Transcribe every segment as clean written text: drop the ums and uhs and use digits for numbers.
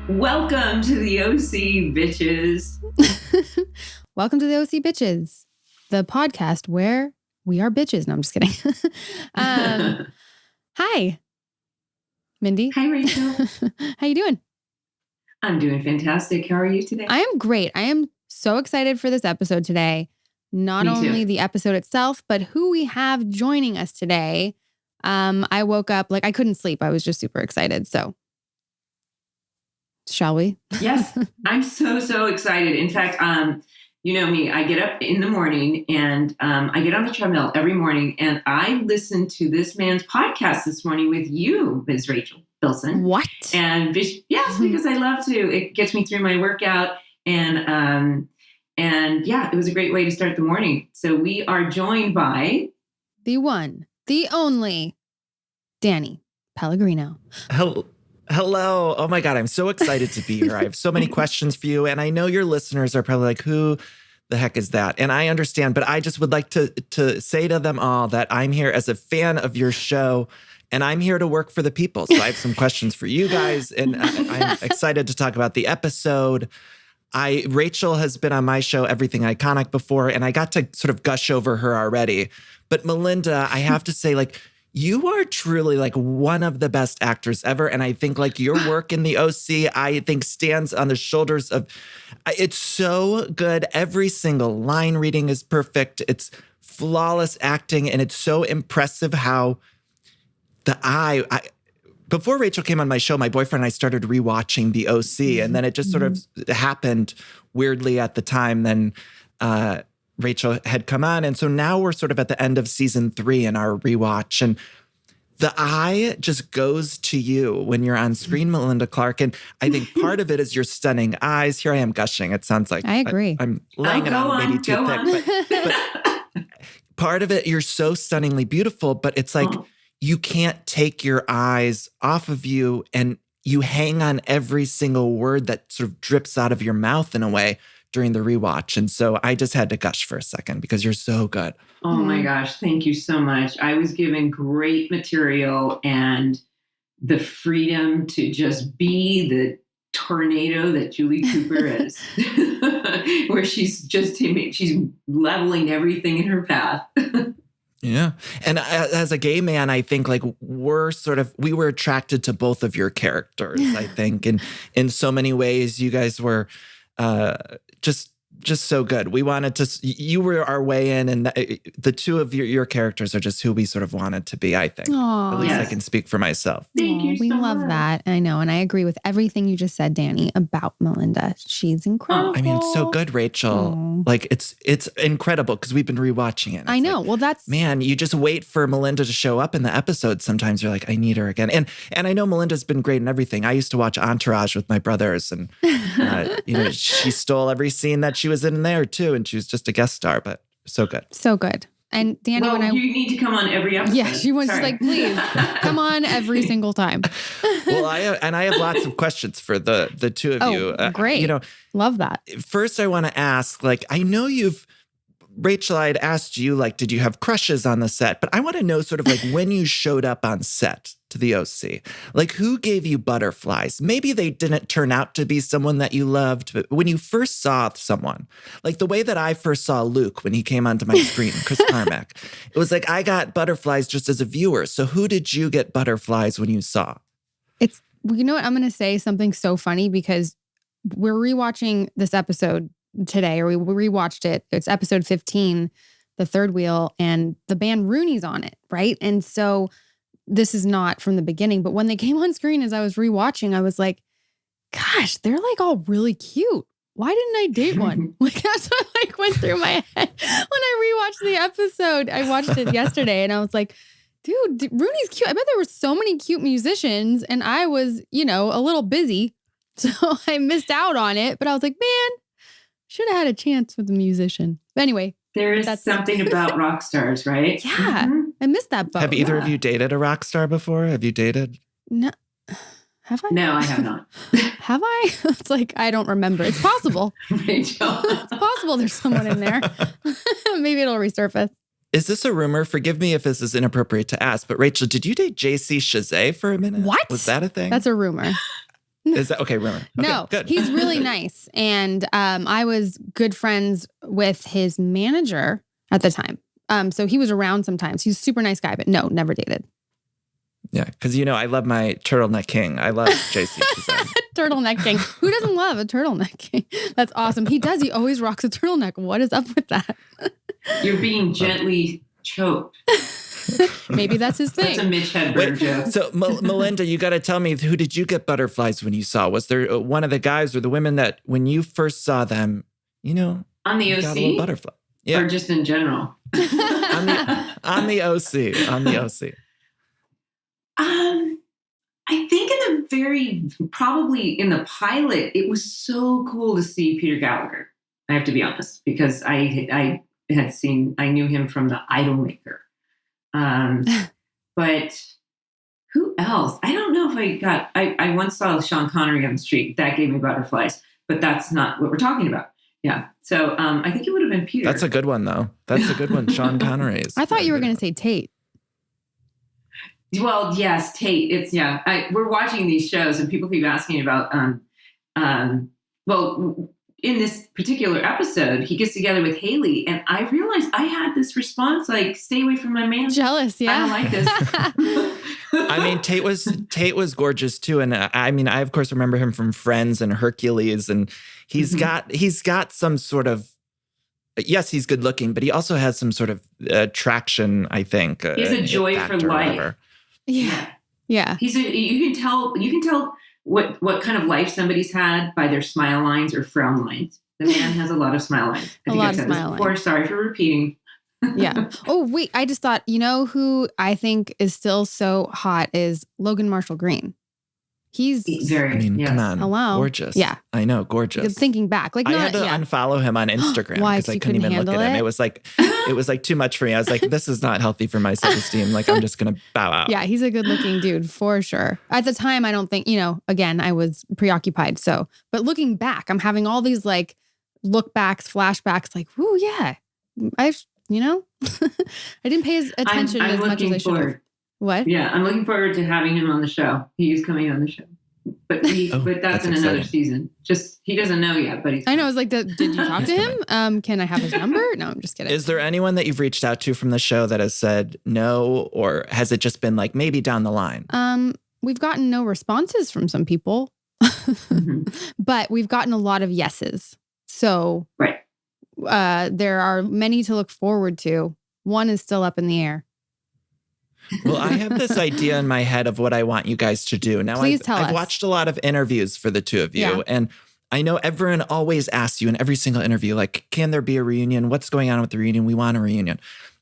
Welcome to the OC, bitches. Welcome to the OC Bitches, the podcast where we are bitches. No, I'm just kidding. Hi, Mindy. Hi, Rachel. How you doing? I'm doing fantastic. How are you today? I am great. I am so excited for this episode today. Not only the episode itself, but who we have joining us today. I woke up, I couldn't sleep. I was just super excited. So shall we? Yes, I'm so excited. In fact, you know me, I get up in the morning and I get on the treadmill every morning and I listened to this man's podcast this morning with you, Ms. Rachel Bilson. What? And yes, because I love to. It gets me through my workout and yeah, it was a great way to start the morning. So we are joined by the one, the only, Danny Pellegrino. Hello. Oh my God. I'm so excited to be here. I have so many questions for you. And I know your listeners are probably like, who the heck is that? And I understand, but I just would like to say to them all that I'm here as a fan of your show and I'm here to work for the people. So I have some questions for you guys and I'm excited to talk about the episode. Rachel has been on my show, Everything Iconic, before, and I got to sort of gush over her already. But Melinda, I have to say, you are truly one of the best actors ever. And I think your work in the OC, I think stands on the shoulders of, it's so good. Every single line reading is perfect. It's flawless acting. And it's so impressive how before Rachel came on my show, my boyfriend and I started rewatching the OC. And then it just sort of happened weirdly at the time. Then, Rachel had come on. And so now we're sort of at the end of season 3 in our rewatch. And the eye just goes to you when you're on screen, Melinda Clarke. And I think part of it is your stunning eyes. Here I am gushing. It sounds like I agree. I'm laying it on maybe too thick. But part of it, you're so stunningly beautiful, but it's you can't take your eyes off of you and you hang on every single word that sort of drips out of your mouth in a way during the rewatch. And so I just had to gush for a second because you're so good. Oh my gosh, thank you so much. I was given great material and the freedom to just be the tornado that Julie Cooper is, where she's leveling everything in her path. Yeah. And as a gay man, I think we were attracted to both of your characters, I think. And in so many ways, you guys were just so good. We wanted to, you were our way in, and the two of your characters are just who we sort of wanted to be, I think. Aww. At least I can speak for myself. Thank you so We love much. that. I know. And I agree with everything you just said, Danny, about Melinda. She's incredible. I mean, it's so good, Rachel. Aww. It's incredible because we've been rewatching it. I know. Well, man, you just wait for Melinda to show up in the episode. Sometimes you're like, I need her again. And I know Melinda's been great in everything. I used to watch Entourage with my brothers and, she stole every scene that she was in there too. And she was just a guest star, but so good. So good. And Danny, you need to come on every episode. Yeah, she was just please come on every single time. Well, I have lots of questions for the two of you. Great. Love that. First, I want to ask, I know Rachel, I had asked you, did you have crushes on the set? But I want to know sort of when you showed up on set to the OC, who gave you butterflies? Maybe they didn't turn out to be someone that you loved, but when you first saw someone, the way that I first saw Luke when he came onto my screen, Chris Carmack, it was I got butterflies just as a viewer. So who did you get butterflies when you saw? You know what? I'm going to say something so funny because we're rewatching this episode today, or we rewatched it. It's episode 15, the Third Wheel, and the band Rooney's on it, right? And so this is not from the beginning, but when they came on screen as I was rewatching, I was like, gosh, they're all really cute. Why didn't I date one? That's what went through my head when I rewatched the episode. I watched it yesterday and I was like, dude, Rooney's cute. I bet there were so many cute musicians and I was, a little busy. So I missed out on it, but I was like, man, should have had a chance with the musician. But anyway. There is something about rock stars, right? Yeah. Mm-hmm. I missed that boat. Have either of you dated a rock star before? Have you dated? No. Have I? No, I have not. Have I? It's I don't remember. It's possible. Rachel. It's possible there's someone in there. Maybe it'll resurface. Is this a rumor? Forgive me if this is inappropriate to ask, but Rachel, did you date JC Chazet for a minute? What? Was that a thing? That's a rumor. Is that okay? Really? Okay, No, good. he's really nice. And I was good friends with his manager at the time. So he was around sometimes. He's a super nice guy, but no, never dated. Yeah, because I love my turtleneck king. I love JC. Turtleneck king. Who doesn't love a turtleneck king? That's awesome. He does. He always rocks a turtleneck. What is up with that? You're being gently choked. Maybe that's his thing. That's a Mitch Hedberg joke. So, Melinda, you got to tell me, who did you get butterflies when you saw? Was there one of the guys or the women that when you first saw them, on the OC? got a little butterfly? Yeah. Or just in general? on the OC. I think probably in the pilot, it was so cool to see Peter Gallagher. I have to be honest, because I knew him from The Idolmaker. But who else? I don't know if I once saw Sean Connery on the street. That gave me butterflies, but that's not what we're talking about. Yeah. So I think it would have been Peter. That's a good one, though. That's a good one. Sean Connery. I thought you were going to say Tate. Well, yes, Tate. It's we're watching these shows and people keep asking about, in this particular episode, he gets together with Haley and I realized I had this response, like, stay away from my man. Jealous. Yeah. I don't like this. I mean, Tate was gorgeous too. And I of course remember him from Friends and Hercules, and he's got some sort of, yes, he's good looking, but he also has some sort of attraction, I think. He's a joy for life. Yeah. Yeah. You can tell what kind of life somebody's had by their smile lines or frown lines. The man has a lot of smile lines. I think I've said this before. Sorry for repeating. Yeah. Oh, wait. I just thought, who I think is still so hot is Logan Marshall Green. He's very, come on. Hello. Gorgeous. Yeah. I know. Gorgeous. Thinking back. I had to unfollow him on Instagram Why? because I couldn't even look at him. It was like too much for me. I was like, this is not healthy for my self-esteem. Like, I'm just going to bow out. Yeah. He's a good looking dude for sure. At the time, I don't think, again, I was preoccupied. So, but looking back, I'm having all these like look backs, flashbacks, like, whoo, yeah. I didn't pay his attention as much as I should have. What? Yeah, I'm looking forward to having him on the show. He is coming on the show. But that's in another season. Just, he doesn't know yet, but I know. I was like, did you talk to him? Can I have his number? No, I'm just kidding. Is there anyone that you've reached out to from the show that has said no, or has it just been like maybe down the line? We've gotten no responses from some people, but we've gotten a lot of yeses. So right. There are many to look forward to. One is still up in the air. Well, I have this idea in my head of what I want you guys to do. Now, I've watched a lot of interviews for the two of you, and I know everyone always asks you in every single interview, like, can there be a reunion? What's going on with the reunion? We want a reunion.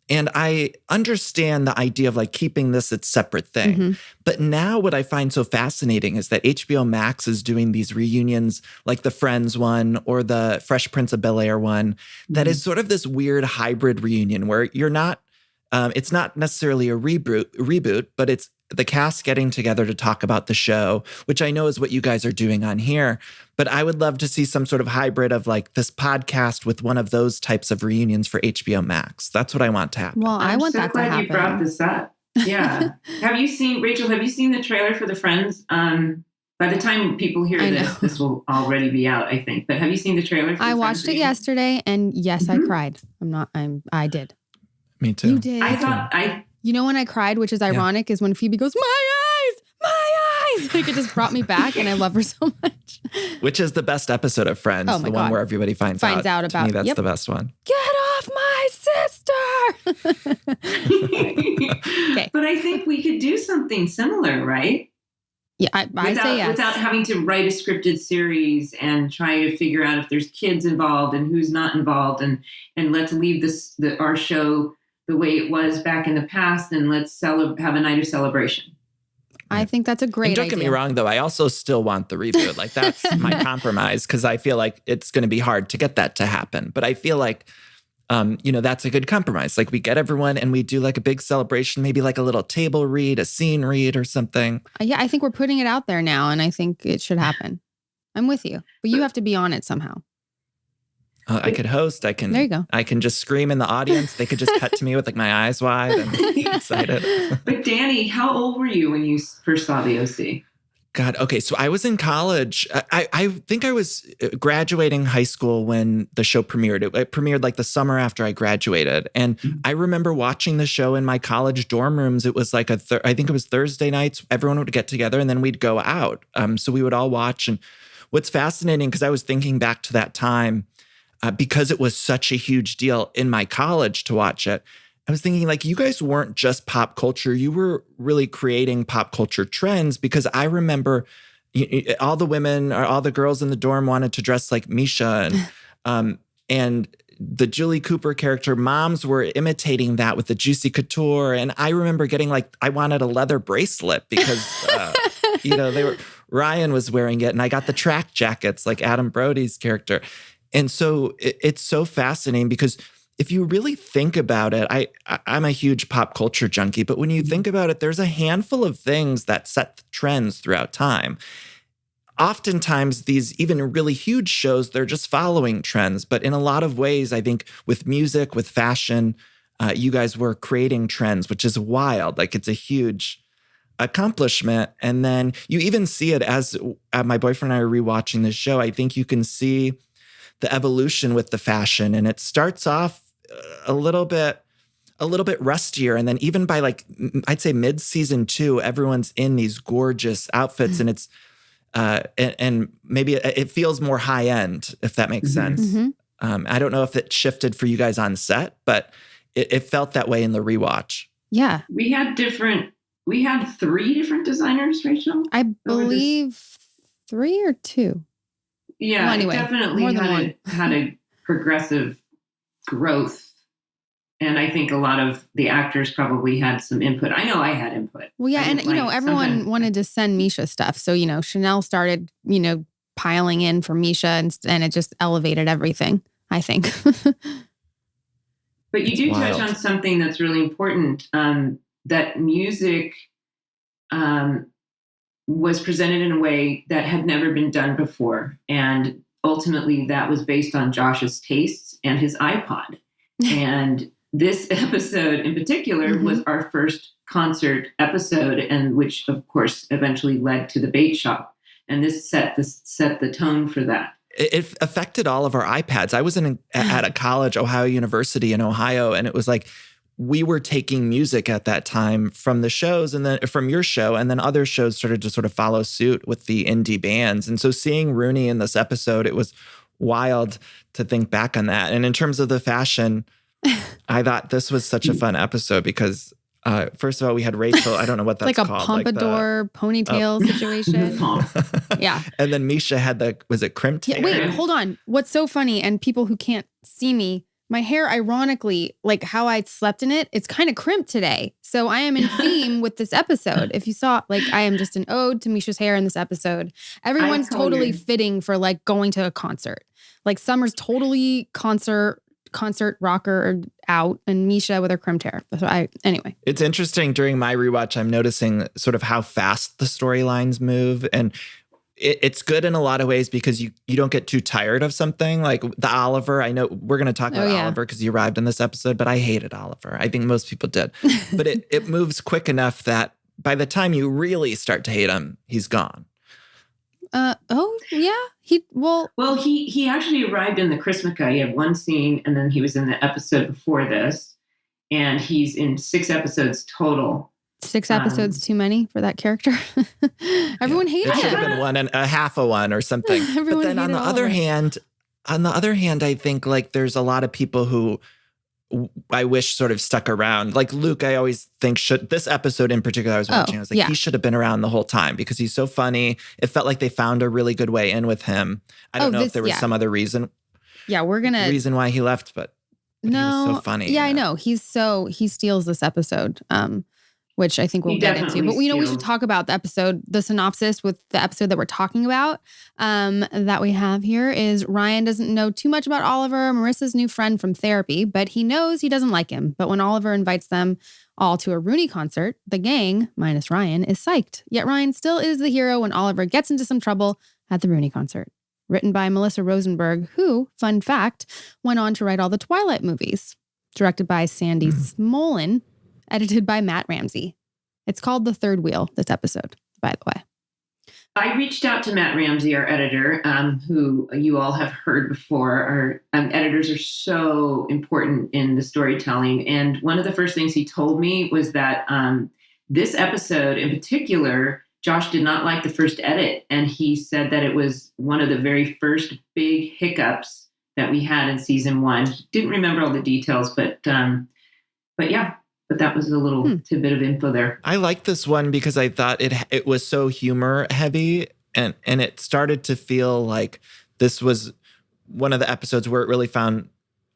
And I understand the idea of like keeping this its separate thing. Mm-hmm. But now what I find so fascinating is that HBO Max is doing these reunions like the Friends one or the Fresh Prince of Bel-Air one that is sort of this weird hybrid reunion where you're not, it's not necessarily a reboot, but it's the cast getting together to talk about the show, which I know is what you guys are doing on here. But I would love to see some sort of hybrid of like this podcast with one of those types of reunions for HBO Max. That's what I want to happen. Well, I want that to happen. I'm so glad you brought this up. Yeah. Rachel, have you seen the trailer for the Friends? By the time people hear this will already be out, I think. But have you seen the trailer? I watched it yesterday, and yes, I cried. I did. Me too. You did. You know when I cried, which is ironic, is when Phoebe goes, my eyes! Like, it just brought me back, and I love her so much. Which is the best episode of Friends, the one where everybody finds out about. To me, that's the best one. Get off my sister! Okay. But I think we could do something similar, right? Yeah, I say yes. Without having to write a scripted series and try to figure out if there's kids involved and who's not involved, and let's leave our show the way it was back in the past, and let's have a night of celebration. I think that's a great idea. Don't get me wrong, though. I also still want the reboot. Like, that's my compromise, because I feel like it's going to be hard to get that to happen. But I feel like, that's a good compromise. Like, we get everyone and we do like a big celebration, maybe like a little table read, a scene read or something. Yeah, I think we're putting it out there now, and I think it should happen. I'm with you. But you have to be on it somehow. I could host. There you go. I can just scream in the audience. They could just cut to me with like my eyes wide and excited. But Danny, how old were you when you first saw the OC? God. Okay. So I was in college. I think I was graduating high school when the show premiered. It premiered like the summer after I graduated. And I remember watching the show in my college dorm rooms. It was like I think it was Thursday nights. Everyone would get together and then we'd go out. So we would all watch. And what's fascinating, because I was thinking back to that time, because it was such a huge deal in my college to watch it, I was thinking, like, you guys weren't just pop culture. You were really creating pop culture trends, because I remember all the women or all the girls in the dorm wanted to dress like Misha. And the Julie Cooper character, moms were imitating that with the Juicy Couture. And I remember getting I wanted a leather bracelet because, Ryan was wearing it. And I got the track jackets like Adam Brody's character. And so it's so fascinating because if you really think about it, I'm a huge pop culture junkie, but when you think about it, there's a handful of things that set trends throughout time. Oftentimes, these even really huge shows, they're just following trends. But in a lot of ways, I think with music, with fashion, you guys were creating trends, which is wild. Like, it's a huge accomplishment. And then you even see it as my boyfriend and I are rewatching this show. I think you can see the evolution with the fashion. And it starts off a little bit rustier. And then even by I'd say mid-season 2, everyone's in these gorgeous outfits and it's, and maybe it feels more high end, if that makes sense. Mm-hmm. I don't know if it shifted for you guys on set, but it felt that way in the rewatch. Yeah. We had 3 different designers, Rachel. I believe 3 or 2. Yeah, well, anyway, it definitely had a progressive growth. And I think a lot of the actors probably had some input. I know I had input. Well, yeah. And, everyone wanted to send Misha stuff. So, Chanel started, piling in for Misha and it just elevated everything, I think. But you do touch on something that's really important, that music was presented in a way that had never been done before. And ultimately that was based on Josh's tastes and his iPod. And this episode in particular was our first concert episode, and which of course eventually led to the bait shop. And this set the tone for that. It affected all of our iPads. I was at a college, Ohio University in Ohio, and it was like we were taking music at that time from the shows and then from your show, and then other shows started to sort of follow suit with the indie bands. And so seeing Rooney in this episode, it was wild to think back on that. And in terms of the fashion, I thought this was such a fun episode because first of all, we had Rachel. I don't know what that's like a called. Pompadour ponytail situation. Yeah. And then Misha had was it crimped hair? Wait, hold on. What's so funny, and people who can't see me, my hair, ironically, like how I slept in it, it's kind of crimped today. So I am in theme with this episode. If you saw, I am just an ode to Misha's hair in this episode. Everyone's totally fitting for going to a concert. Summer's totally concert rocker out, and Misha with her crimped hair. So anyway. It's interesting during my rewatch, I'm noticing sort of how fast the storylines move. And it's good in a lot of ways because you don't get too tired of something. Like the Oliver, I know we're going to talk about Oliver because he arrived in this episode, but I hated Oliver. I think most people did. But it moves quick enough that by the time you really start to hate him, he's gone. Oh yeah. He actually arrived in the Christmas. He had one scene, and then he was in the episode before this, and he's in 6 episodes total. 6 episodes too many for that character. Everyone hated it. It should have been 1 and a half of 1 or something. But then on the other hand, I think there's a lot of people who I wish sort of stuck around. Like Luke, I always think this episode in particular I was watching, I was like, he should have been around the whole time because he's so funny. It felt like they found a really good way in with him. I don't know if there was some other reason. Yeah, reason why he left, but no, he was so funny. Yeah, I know. He steals this episode. Which I think we'll get into. But we should talk about the episode, the synopsis with the episode that we're talking about that we have here is Ryan doesn't know too much about Oliver, Marissa's new friend from therapy, but he knows he doesn't like him. But when Oliver invites them all to a Rooney concert, the gang, minus Ryan, is psyched. Yet Ryan still is the hero when Oliver gets into some trouble at the Rooney concert. Written by Melissa Rosenberg, who, fun fact, went on to write all the Twilight movies. Directed by Sandy Smolin. Edited by Matt Ramsey. It's called The Third Wheel, this episode, by the way. I reached out to Matt Ramsey, our editor, who you all have heard before. Our editors are so important in the storytelling. And one of the first things he told me was that this episode in particular, Josh did not like the first edit. And he said that it was one of the very first big hiccups that we had in season 1. He didn't remember all the details, but yeah. But that was a little tidbit of info there. I like this one because I thought it was so humor heavy, and it started to feel like this was one of the episodes where it really found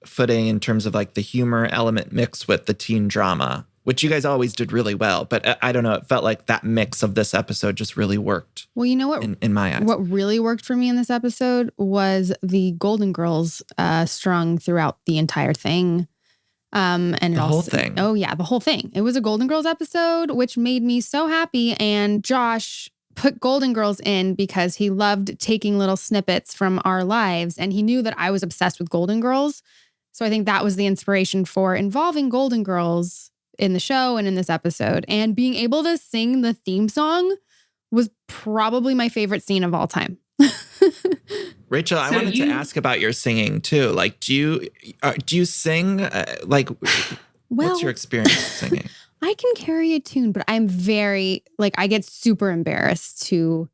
footing in terms of like the humor element mixed with the teen drama, which you guys always did really well. But I don't know, it felt like that mix of this episode just really worked. Well, you know what? In my eyes. What really worked for me in this episode was the Golden Girls strung throughout the entire thing. And the whole thing. Oh yeah, the whole thing. It was a Golden Girls episode, which made me so happy. And Josh put Golden Girls in because he loved taking little snippets from our lives. And he knew that I was obsessed with Golden Girls. So I think that was the inspiration for involving Golden Girls in the show and in this episode. And being able to sing the theme song was probably my favorite scene of all time. Rachel, I wanted to ask about your singing too. Like, do you sing? What's your experience with singing? I can carry a tune, but I'm very, I get super embarrassed to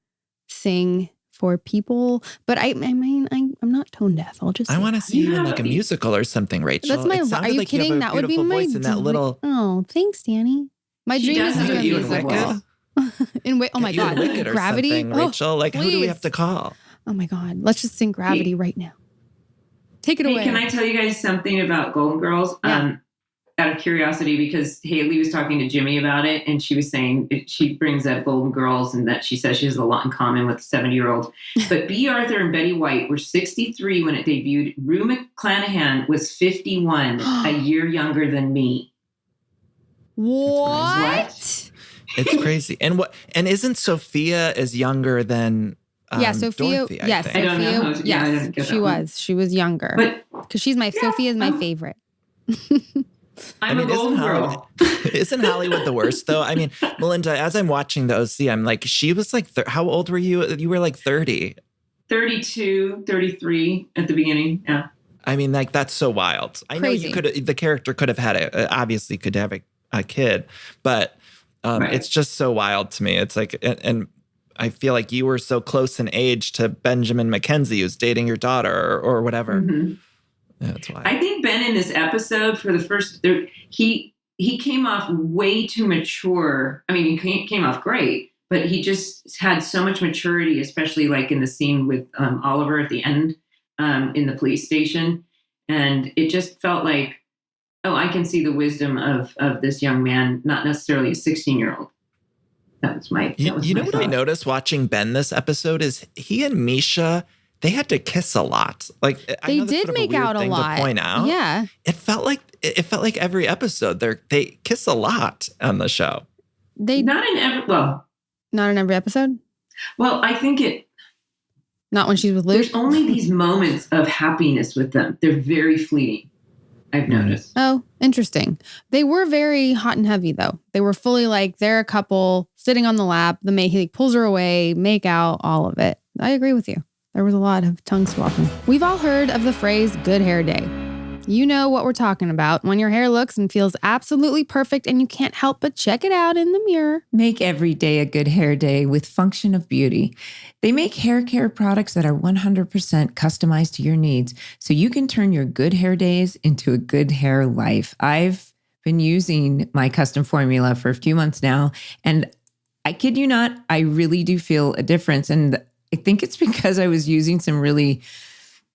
sing for people. But I mean, I'm not tone deaf. I'll just. I want to see you in like a musical or something, Rachel. That's my. Are you like kidding? You that would be my voice in that little. Oh, thanks, Danny. My dream is to do a musical. Oh my God, Wicked Gravity, Rachel. Like, please. Who do we have to call? Oh my God, let's just sing Gravity right now. Take it away. Can I tell you guys something about Golden Girls? Yeah. Out of curiosity, because Haley was talking to Jimmy about it, and she was saying she brings up Golden Girls and that she says she has a lot in common with a 70-year-old. But B. Arthur and Betty White were 63 when it debuted. Rue McClanahan was 51, a year younger than me. What? It's crazy. And isn't Sophia is younger than Sophia. Dorothy, yes, think. I don't know. Yes, she was. She was younger. Because Sophia is my favorite. I'm a Golden Girl. Isn't Hollywood the worst, though? I mean, Melinda, as I'm watching the OC, I'm like, she was like, how old were you? You were like 30. 32, 33 at the beginning. Yeah. I mean, like, that's so wild. I know the character could have had obviously could have a kid, but it's just so wild to me. It's like, and I feel like you were so close in age to Benjamin McKenzie, who's dating your daughter or whatever. Mm-hmm. Yeah, that's wild. I think Ben in this episode for the first, he came off way too mature. I mean, he came off great, but he just had so much maturity, especially like in the scene with Oliver at the end in the police station. And it just felt like, oh, I can see the wisdom of this young man, not necessarily a 16-year-old. That was my You know what I noticed watching Ben this episode is he and Misha, they had to kiss a lot. Like they did make out a lot. To point out. Yeah. It felt like every episode they kiss a lot on the show. Not in every episode? Well, I think not when she's with Luke. There's only these moments of happiness with them. They're very fleeting. I've noticed. Oh, interesting. They were very hot and heavy, though. They were fully like, they're a couple sitting on the lap. He pulls her away, make out, all of it. I agree with you. There was a lot of tongue swapping. We've all heard of the phrase good hair day. You know what we're talking about when your hair looks and feels absolutely perfect and you can't help but check it out in the mirror. Make every day a good hair day with Function of Beauty. They make hair care products that are 100% customized to your needs, so you can turn your good hair days into a good hair life. I've been using my custom formula for a few months now, and I kid you not, I really do feel a difference. And I think it's because I was using some really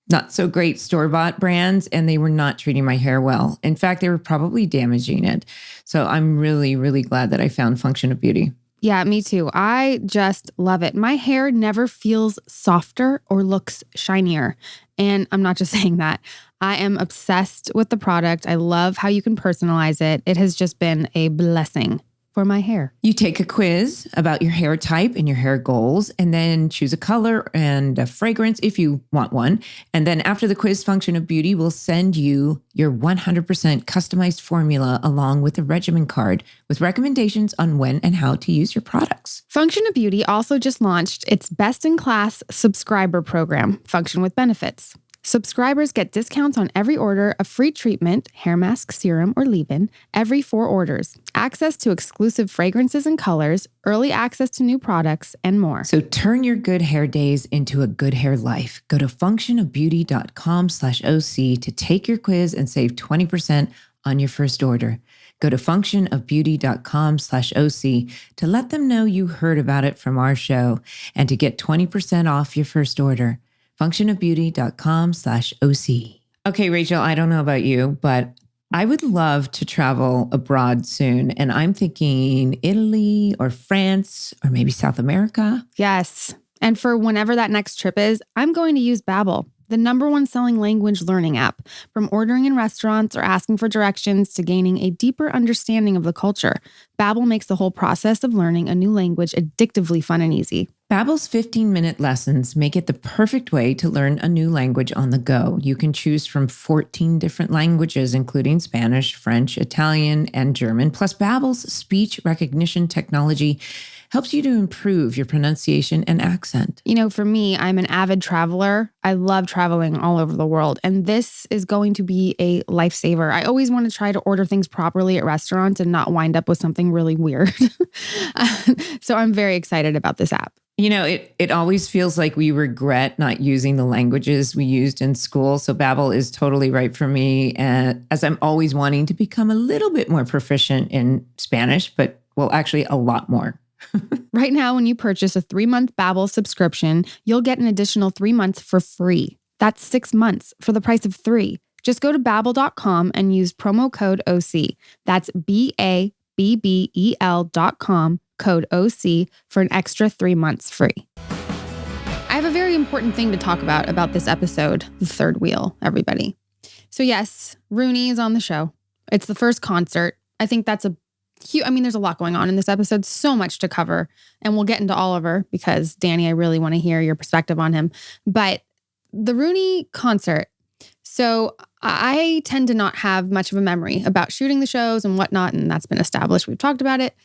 not so great store-bought brands, and they were not treating my hair well. In fact, they were probably damaging it. So I'm really, really glad that I found Function of Beauty. Yeah, me too. I just love it. My hair never feels softer or looks shinier. And I'm not just saying that. I am obsessed with the product. I love how you can personalize it. It has just been a blessing. for my hair. You take a quiz about your hair type and your hair goals, and then choose a color and a fragrance if you want one. And then after the quiz, Function of Beauty will send you your 100% customized formula along with a regimen card with recommendations on when and how to use your products. Function of Beauty also just launched its best-in-class subscriber program, Function with Benefits. Subscribers get discounts on every order, a free treatment, hair mask, serum, or leave-in, every 4 orders, access to exclusive fragrances and colors, early access to new products, and more. So turn your good hair days into a good hair life. Go to functionofbeauty.com/OC to take your quiz and save 20% on your first order. Go to functionofbeauty.com/OC to let them know you heard about it from our show and to get 20% off your first order. functionofbeauty.com/OC. Okay, Rachel, I don't know about you, but I would love to travel abroad soon. And I'm thinking Italy or France or maybe South America. Yes. And for whenever that next trip is, I'm going to use Babbel, the #1 selling language learning app. From ordering in restaurants or asking for directions to gaining a deeper understanding of the culture, Babbel makes the whole process of learning a new language addictively fun and easy. Babbel's 15-minute lessons make it the perfect way to learn a new language on the go. You can choose from 14 different languages, including Spanish, French, Italian, and German. Plus, Babbel's speech recognition technology helps you to improve your pronunciation and accent. You know, for me, I'm an avid traveler. I love traveling all over the world, and this is going to be a lifesaver. I always want to try to order things properly at restaurants and not wind up with something really weird. So I'm very excited about this app. You know, it always feels like we regret not using the languages we used in school. So Babbel is totally right for me, as I'm always wanting to become a little bit more proficient in Spanish, but well, actually a lot more. Right now, when you purchase a 3-month Babbel subscription, you'll get an additional 3 months for free. That's 6 months for the price of 3. Just go to Babbel.com and use promo code OC. That's BABBEL.com, code OC, for an extra 3 months free. I have a very important thing to talk about this episode, the Third Wheel, everybody. So yes, Rooney is on the show. It's the first concert. I think that's there's a lot going on in this episode, so much to cover, and we'll get into Oliver because, Danny, I really want to hear your perspective on him. But the Rooney concert, so I tend to not have much of a memory about shooting the shows and whatnot, and that's been established. We've talked about it.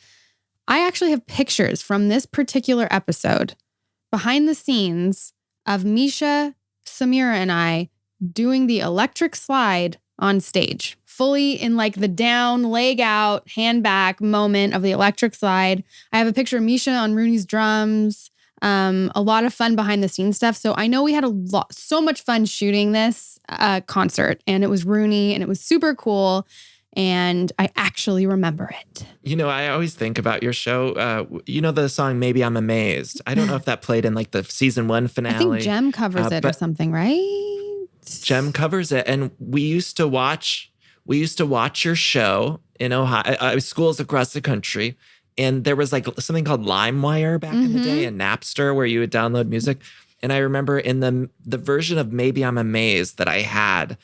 I actually have pictures from this particular episode behind the scenes of Misha, Samira, and I doing the electric slide on stage, fully in like the down, leg out, hand back moment of the electric slide. I have a picture of Misha on Rooney's drums, a lot of fun behind the scenes stuff. So I know we had so much fun shooting this concert, and it was Rooney, and it was super cool. And I actually remember it. You know, I always think about your show. You know the song "Maybe I'm Amazed"? I don't know if that played in like the season 1 finale. I think Jem covers it or something, right? Jem covers it, and we used to watch your show in Ohio, schools across the country, and there was like something called LimeWire back in the day, and Napster, where you would download music. And I remember in the version of "Maybe I'm Amazed" that I had,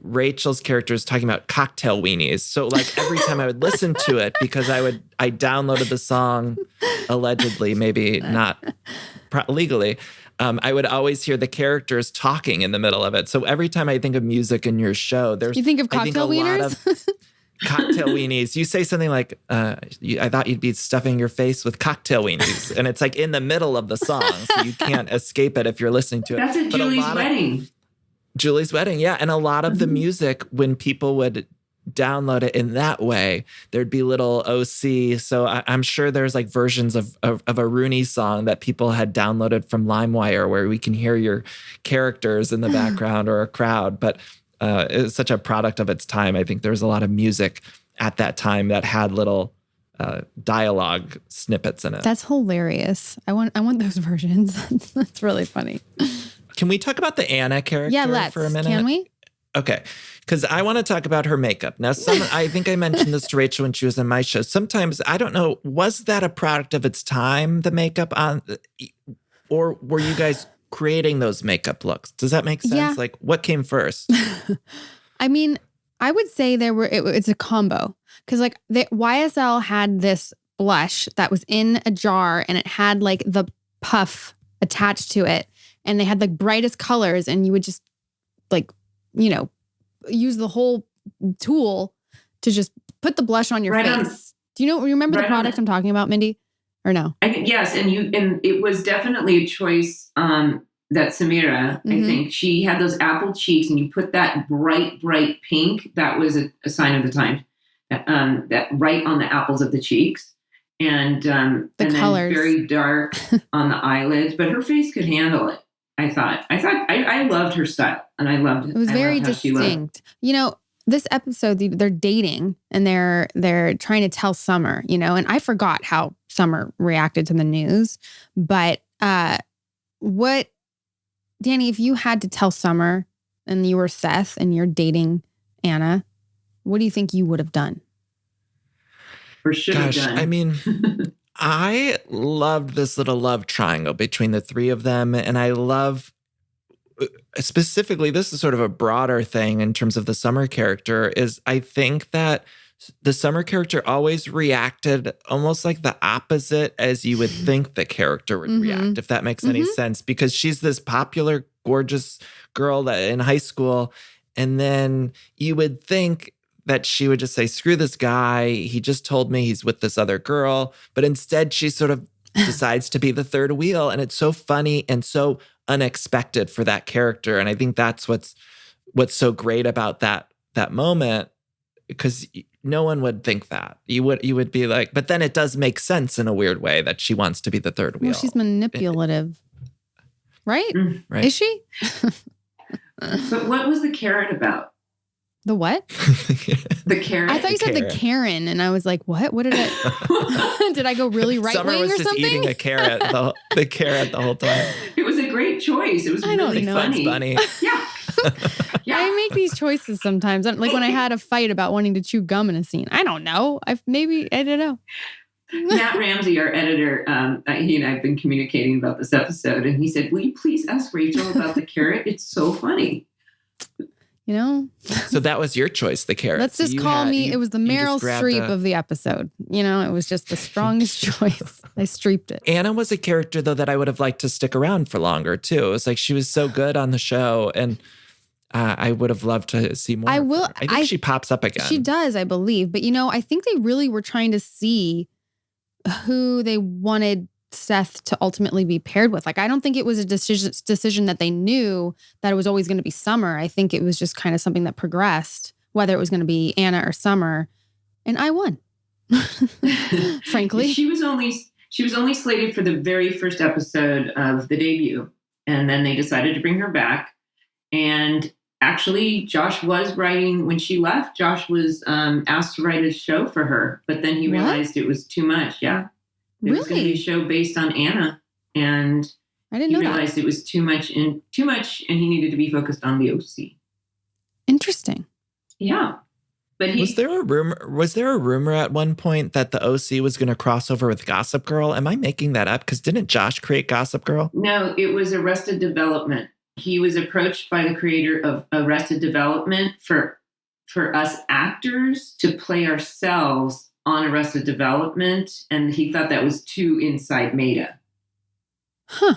Rachel's character is talking about cocktail weenies. So like every time I would listen to it, because I downloaded the song allegedly, maybe not legally, I would always hear the characters talking in the middle of it. So every time I think of music in your show, you think of cocktail wieners? Cocktail weenies. You say something like, I thought you'd be stuffing your face with cocktail weenies. And it's like in the middle of the song, so you can't escape it if you're listening to it. That's at Julie's wedding. Julie's wedding, yeah. And a lot of the music, when people would download it in that way, there'd be little OC. So I'm sure there's like versions of a Rooney song that people had downloaded from LimeWire where we can hear your characters in the background or a crowd. But it's such a product of its time. I think there's a lot of music at that time that had little dialogue snippets in it. That's hilarious. I want those versions. That's really funny. Can we talk about the Anna character for a minute? Can we? Okay. Because I want to talk about her makeup. Now, I think I mentioned this to Rachel when she was in my show. Sometimes, I don't know, was that a product of its time, the makeup on, or were you guys creating those makeup looks? Does that make sense? Yeah. Like, what came first? I mean, I would say it's a combo. Because like YSL had this blush that was in a jar and it had like the puff attached to it. And they had the brightest colors and you would just like, use the whole tool to just put the blush on your face. Do you remember the product I'm talking about, Mindy? Or no? Yes. And it was definitely a choice that Samira, I think, she had those apple cheeks and you put that bright pink. That was a sign of the time. That right on the apples of the cheeks. And the and colors. Then very dark on the eyelids. But her face could handle it, I thought. I loved her style. And I loved it. It was very distinct. This episode, they're dating and they're trying to tell Summer, and I forgot how Summer reacted to the news. But Danny, if you had to tell Summer and you were Seth and you're dating Anna, what do you think you would have done? Or should have done? I mean, I loved this little love triangle between the three of them. And I love, specifically, this is sort of a broader thing in terms of the Summer character, is I think that the Summer character always reacted almost like the opposite as you would think the character would react, if that makes any sense, because she's this popular, gorgeous girl that in high school. And then you would think that she would just say, screw this guy. He just told me he's with this other girl. But instead, she sort of decides to be the third wheel. And it's so funny and so unexpected for that character. And I think that's what's so great about that moment, because no one would think that. You would be like, but then it does make sense in a weird way that she wants to be the third wheel. Well, she's manipulative. Right? Right? Is she? But what was the carrot about? The what? The carrot. I thought you said the Karen, and I was like, "What? What did I? Did I go really right wing or something?" Summer was just eating a carrot, the carrot the whole time. It was a great choice. It was really funny. It's funny. Yeah. Yeah. I make these choices sometimes, like when I had a fight about wanting to chew gum in a scene. I don't know. I don't know. Matt Ramsey, our editor, he and I have been communicating about this episode, and he said, "Will you please ask Rachel about the carrot? It's so funny." So that was your choice, the carrot. Let's just call me. It was the Meryl Streep of the episode. It was just the strongest choice. I Streeped it. Anna was a character, though, that I would have liked to stick around for longer, too. It was like she was so good on the show, and I would have loved to see more. I think she pops up again. She does, I believe. But, I think they really were trying to see who they wanted Seth to ultimately be paired with. Like, I don't think it was a decision that they knew that it was always going to be Summer. I think it was just kind of something that progressed, whether it was going to be Anna or Summer. And I won, frankly. She was only slated for the very first episode of the debut. And then they decided to bring her back. And actually, Josh was writing, when she left, Josh was asked to write a show for her. But then he realized it was too much. Yeah. It was going to be a show based on Anna, and I didn't know he realized it was too much, and he needed to be focused on the OC. Interesting. Yeah, but was there a rumor at one point that the OC was going to cross over with Gossip Girl? Am I making that up? Because didn't Josh create Gossip Girl? No, it was Arrested Development. He was approached by the creator of Arrested Development for us actors to play ourselves on Arrested Development, and he thought that was too inside Maida. Huh.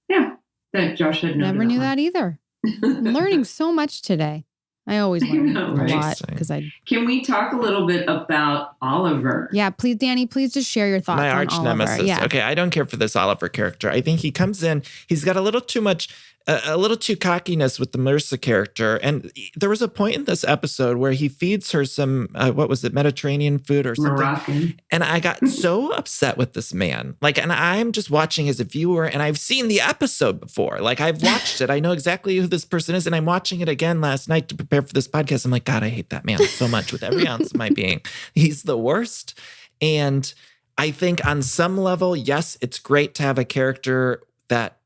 Yeah, that Josh had never knew that either. I'm learning so much today. I always learn a lot because Can we talk a little bit about Oliver? Yeah, please, Danny. Please just share your thoughts. My arch nemesis. Yeah. Okay, I don't care for this Oliver character. I think he comes in. He's got a little too much. A little too cockiness with the Marissa character. And there was a point in this episode where he feeds her some, Mediterranean food or something. Moroccan. And I got so upset with this man. And I'm just watching as a viewer, and I've seen the episode before. I've watched it. I know exactly who this person is. And I'm watching it again last night to prepare for this podcast. I'm like, God, I hate that man so much with every ounce of my being. He's the worst. And I think on some level, yes, it's great to have a character that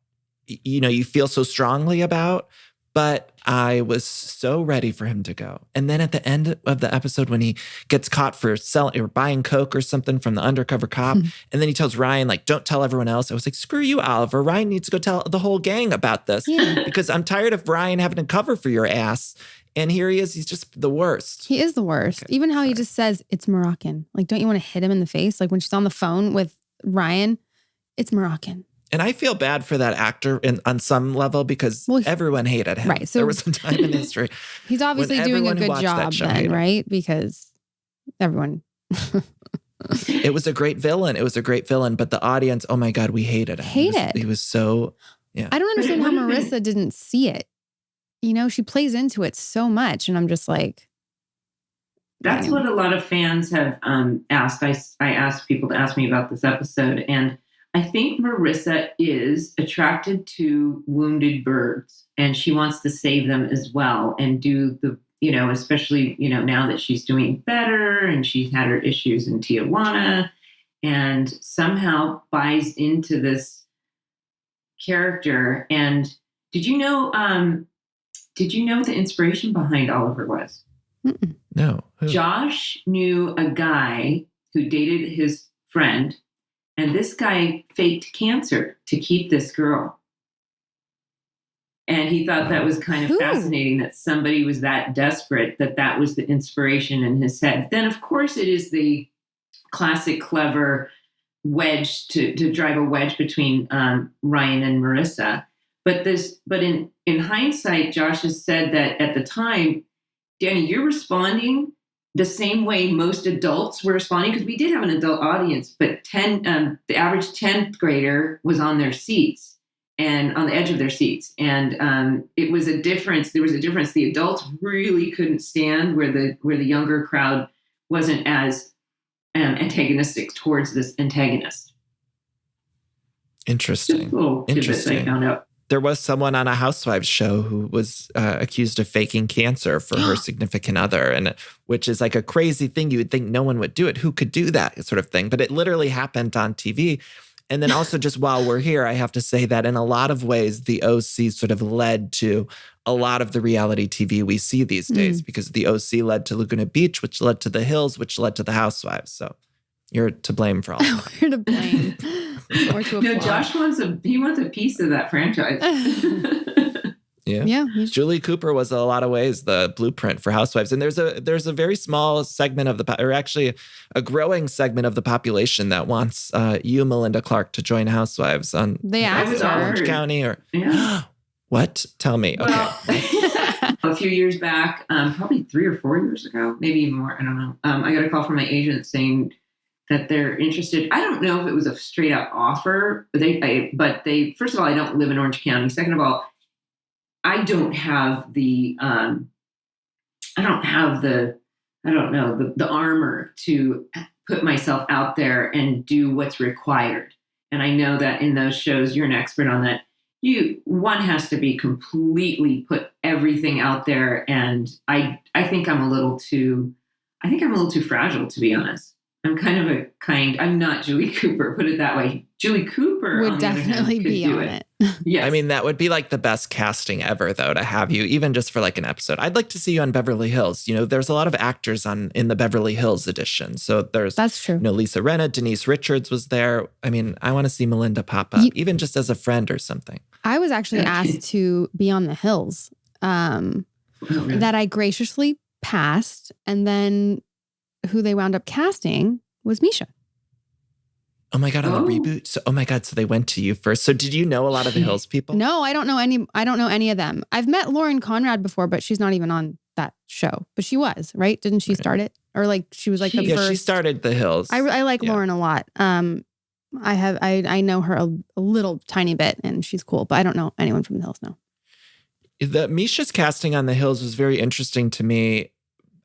you feel so strongly about, But I was so ready for him to go. And then at the end of the episode, when he gets caught for selling or buying Coke or something from the undercover cop, and then he tells Ryan, like, don't tell everyone else. I was like, screw you, Oliver. Ryan needs to go tell the whole gang about this because I'm tired of Ryan having to cover for your ass. And here he is. He's just the worst. He is the worst. Okay, even how he just says, it's Moroccan. Like, don't you want to hit him in the face? Like when she's on the phone with Ryan, it's Moroccan. And I feel bad for that actor on some level because everyone hated him. Right. So there was a time in history. He's obviously doing a good job then, right? Because everyone. It was a great villain. It was a great villain. But the audience, oh my God, we hated him. He was so, yeah. I don't understand how Marissa didn't see it. You know, she plays into it so much. And I'm just like. That's what a lot of fans have asked. I asked people to ask me about this episode. And I think Marissa is attracted to wounded birds and she wants to save them as well and do the, especially, now that she's doing better and she's had her issues in Tijuana and somehow buys into this character. And did you know what the inspiration behind Oliver was? Mm-mm. No. Who? Josh knew a guy who dated his friend. And this guy faked cancer to keep this girl. And he thought that was kind of fascinating that somebody was that desperate that was the inspiration in his head. Then, of course, it is the classic clever wedge to drive a wedge between Ryan and Marissa. But in hindsight, Josh has said that at the time, Danny, you're responding the same way most adults were responding, because we did have an adult audience, but the average 10th grader was on their seats and on the edge of their seats. And it was a difference. There was a difference. The adults really couldn't stand where the younger crowd wasn't as antagonistic towards this antagonist. Interesting. Just a little tidbits I found out. There was someone on a Housewives show who was accused of faking cancer for her significant other, and which is like a crazy thing. You would think no one would do it. Who could do that sort of thing? But it literally happened on TV. And then also just while we're here, I have to say that in a lot of ways, the OC sort of led to a lot of the reality TV we see these days, because the OC led to Laguna Beach, which led to The Hills, which led to the Housewives. So you're to blame for all of that. You're to blame. Or to no, Josh wants a piece of that franchise. Yeah. Julie Cooper was in a lot of ways the blueprint for Housewives. And there's a very small segment of or actually a growing segment of the population that wants you, Melinda Clark, to join Housewives on Orange County or what? Tell me. Okay. Well, a few years back, probably 3 or 4 years ago, maybe even more, I don't know. I got a call from my agent saying that they're interested. I don't know if it was a straight up offer, but they first of all, I don't live in Orange County. Second of all, I don't have the armor to put myself out there and do what's required. And I know that in those shows, you're an expert on that. One has to be completely put everything out there. And I think I'm a little too fragile, to be honest. I'm not Julie Cooper, put it that way. Julie Cooper would definitely be on it. Yes. I mean, that would be like the best casting ever, though, to have you, even just for like an episode. I'd like to see you on Beverly Hills. There's a lot of actors in the Beverly Hills edition. So that's true. Lisa Rinna, Denise Richards was there. I mean, I want to see Melinda pop up, even just as a friend or something. I was actually asked to be on The Hills that I graciously passed. And then who they wound up casting was Misha. Oh my God, on the reboot. So, oh my God, so they went to you first. So did you know a lot of the Hills people? No, I don't know any of them. I've met Lauren Conrad before, but she's not even on that show. But she was, right? Didn't she start it? Or like she was like the first. Yeah, she started the Hills. I like Lauren a lot. I know her a little tiny bit and she's cool, but I don't know anyone from the Hills now. The Misha's casting on the Hills was very interesting to me.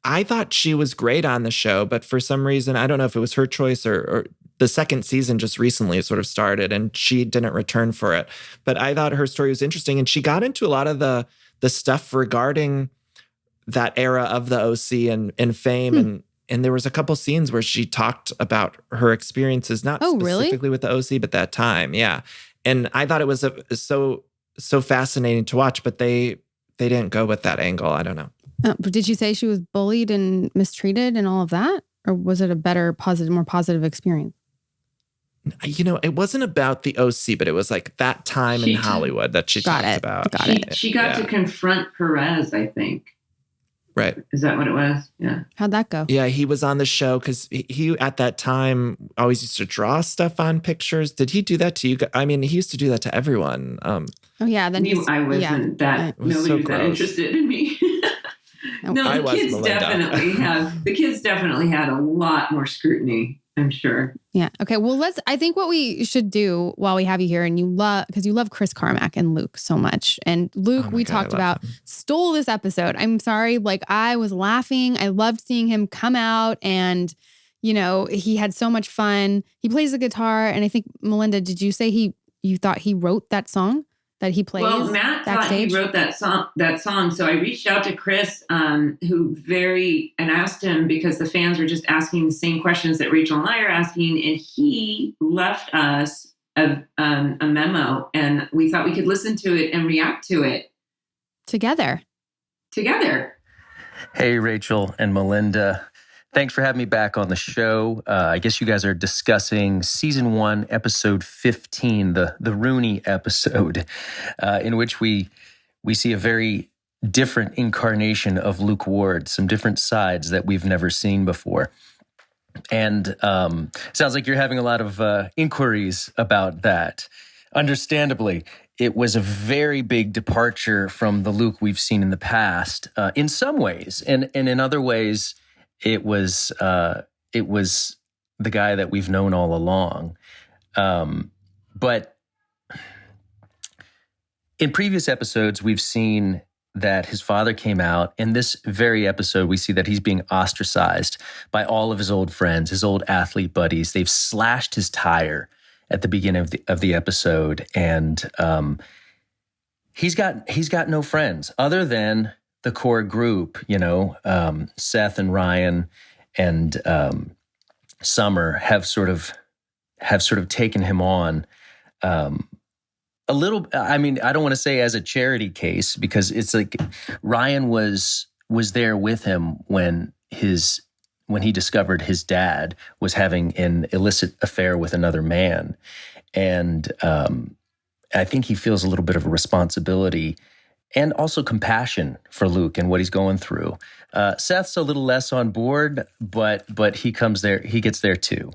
I thought she was great on the show, but for some reason, I don't know if it was her choice or the second season just recently sort of started and she didn't return for it. But I thought her story was interesting and she got into a lot of the stuff regarding that era of the OC and fame. And there was a couple scenes where she talked about her experiences, not specifically with the OC, but that time. Yeah. And I thought it was so fascinating to watch, but they they didn't go with that angle. I don't know. But did you say she was bullied and mistreated and all of that? Or was it a better, more positive experience? It wasn't about the OC, but it was like that time in Hollywood that she talked about. She got to confront Perez, I think. Right. Is that what it was? Yeah. How'd that go? Yeah, he was on the show because he at that time always used to draw stuff on pictures. Did he do that to you? I mean, he used to do that to everyone. Oh yeah, then I wasn't that. Nobody was that interested in me. No, the kids definitely had a lot more scrutiny, I'm sure. Yeah. Okay. Well, I think what we should do while we have you here, and because you love Chris Carmack and Luke so much. And Luke, we talked about, stole this episode. I'm sorry. Like, I was laughing. I loved seeing him come out, and, he had so much fun. He plays the guitar. And I think, Melinda, did you say you thought he wrote that song that he plays? Well, Matt backstage? thought he wrote that song. So I reached out to Chris, and asked him, because the fans were just asking the same questions that Rachel and I are asking, and he left us a memo, and we thought we could listen to it and react to it together. Hey, Rachel and Melinda. Thanks for having me back on the show. I guess you guys are discussing season 1, episode 15, the Rooney episode, in which we see a very different incarnation of Luke Ward, some different sides that we've never seen before. And sounds like you're having a lot of inquiries about that. Understandably, it was a very big departure from the Luke we've seen in the past, in some ways, and in other ways, it was the guy that we've known all along. But in previous episodes, we've seen that his father came out. In this very episode, we see that he's being ostracized by all of his old friends, his old athlete buddies. They've slashed his tire at the beginning of the episode, and he's got no friends other than the core group, Seth and Ryan and Summer have sort of taken him on a little. I mean, I don't want to say as a charity case, because it's like Ryan was there with him when he discovered his dad was having an illicit affair with another man, and I think he feels a little bit of a responsibility and also compassion for Luke and what he's going through. Seth's a little less on board, but he comes there, he gets there too.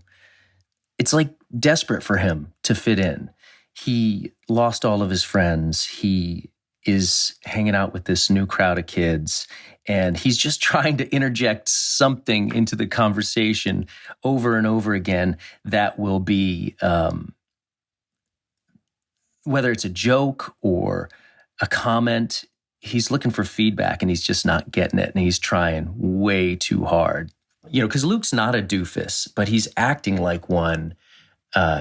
It's like desperate for him to fit in. He lost all of his friends. He is hanging out with this new crowd of kids, and he's just trying to interject something into the conversation over and over again that will be, whether it's a joke or a comment, he's looking for feedback, and he's just not getting it, and he's trying way too hard. Because Luke's not a doofus, but he's acting like one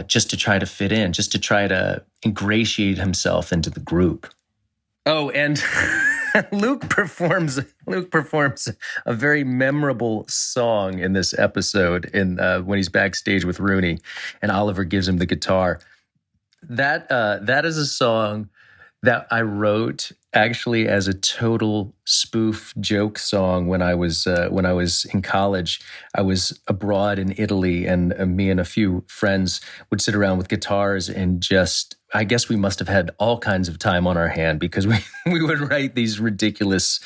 just to try to fit in, just to try to ingratiate himself into the group. Oh, and Luke performs a very memorable song in this episode when he's backstage with Rooney, and Oliver gives him the guitar. That is a song that I wrote actually as a total spoof joke song when I was in college. I was abroad in Italy, and me and a few friends would sit around with guitars and just, I guess we must have had all kinds of time on our hand, because we would write these ridiculous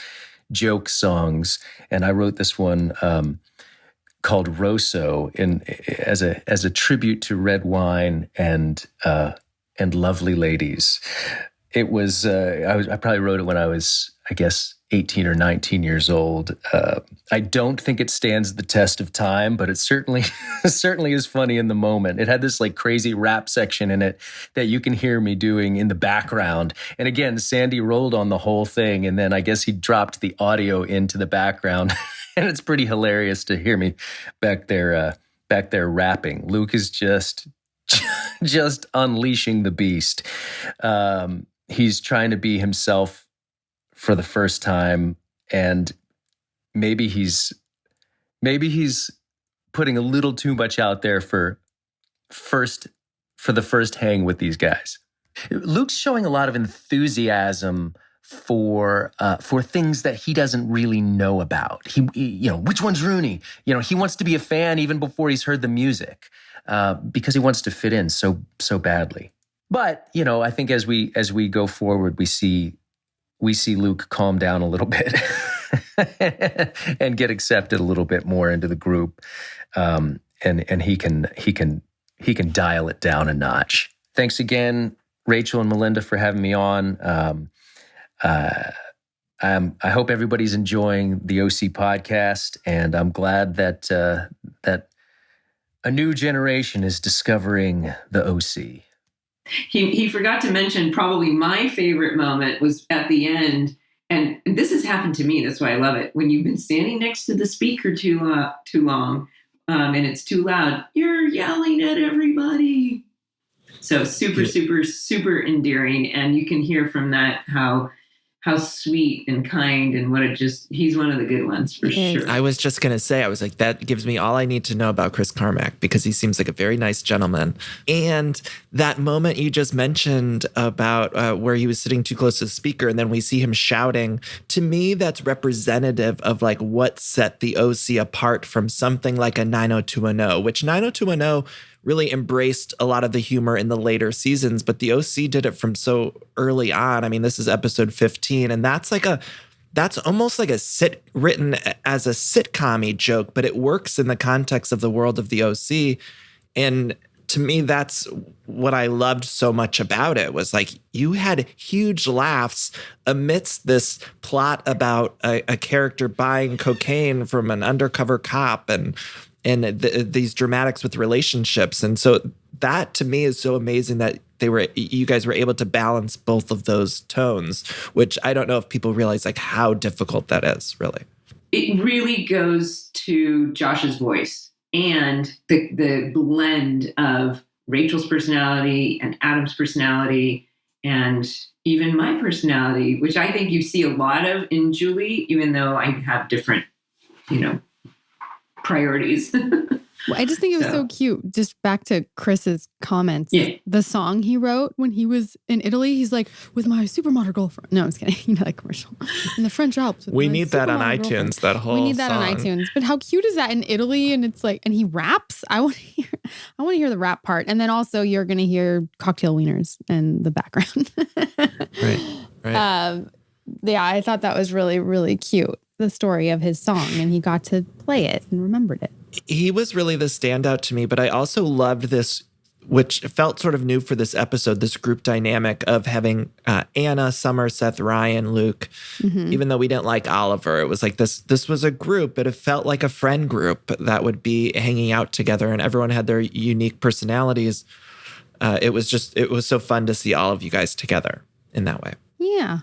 joke songs. And I wrote this one called Rosso as a tribute to red wine and lovely ladies. It was, I probably wrote it when I was, I guess, 18 or 19 years old. I don't think it stands the test of time, but it certainly is funny in the moment. It had this like crazy rap section in it that you can hear me doing in the background. And again, Sandy rolled on the whole thing, and then I guess he dropped the audio into the background. And it's pretty hilarious to hear me back there rapping. Luke is just unleashing the beast. He's trying to be himself for the first time, and maybe he's putting a little too much out there for the first hang with these guys. Luke's showing a lot of enthusiasm for things that he doesn't really know about. He which one's Rooney? He wants to be a fan even before he's heard the music, because he wants to fit in so badly. But I think as we go forward, we see Luke calm down a little bit and get accepted a little bit more into the group, and he can dial it down a notch. Thanks again, Rachel and Melinda, for having me on. I hope everybody's enjoying the OC podcast, and I'm glad that a new generation is discovering the OC. He forgot to mention probably my favorite moment was at the end, and this has happened to me. That's why I love it. When you've been standing next to the speaker too long, and it's too loud, you're yelling at everybody. So super endearing, and you can hear from that how sweet and kind, and he's one of the good ones for sure. I was just going to say, I was like, that gives me all I need to know about Chris Carmack, because he seems like a very nice gentleman. And that moment you just mentioned about where he was sitting too close to the speaker and then we see him shouting, to me, that's representative of like what set the OC apart from something like a 90210, which 90210 really embraced a lot of the humor in the later seasons, but the OC did it from so early on. I mean, this is episode 15, and that's almost like written as a sitcom-y joke, but it works in the context of the world of the OC. And to me, that's what I loved so much about it, was like you had huge laughs amidst this plot about a character buying cocaine from an undercover cop and these dramatics with relationships. And so that to me is so amazing that you guys were able to balance both of those tones, which I don't know if people realize like how difficult that is, really. It really goes to Josh's voice and the blend of Rachel's personality and Adam's personality and even my personality, which I think you see a lot of in Julie, even though I have different, priorities. Well, I just think it was so cute. Just back to Chris's comments. Yeah. The song he wrote when he was in Italy, he's like, with my supermodel girlfriend. No, I was kidding. That commercial. In the French Alps. We need that on iTunes, that whole We need that song. on iTunes. But how cute is that in Italy? And it's like, and he raps. I want to hear the rap part. And then also you're going to hear cocktail wieners in the background. Right. Yeah, I thought that was really, really cute. The story of his song, and he got to play it and remembered it. He was really the standout to me, but I also loved this, which felt sort of new for this episode, this group dynamic of having Anna, Summer, Seth, Ryan, Luke. Mm-hmm. Even though we didn't like Oliver, it was like this was a group, but it felt like a friend group that would be hanging out together, and everyone had their unique personalities. It was so fun to see all of you guys together in that way. Yeah.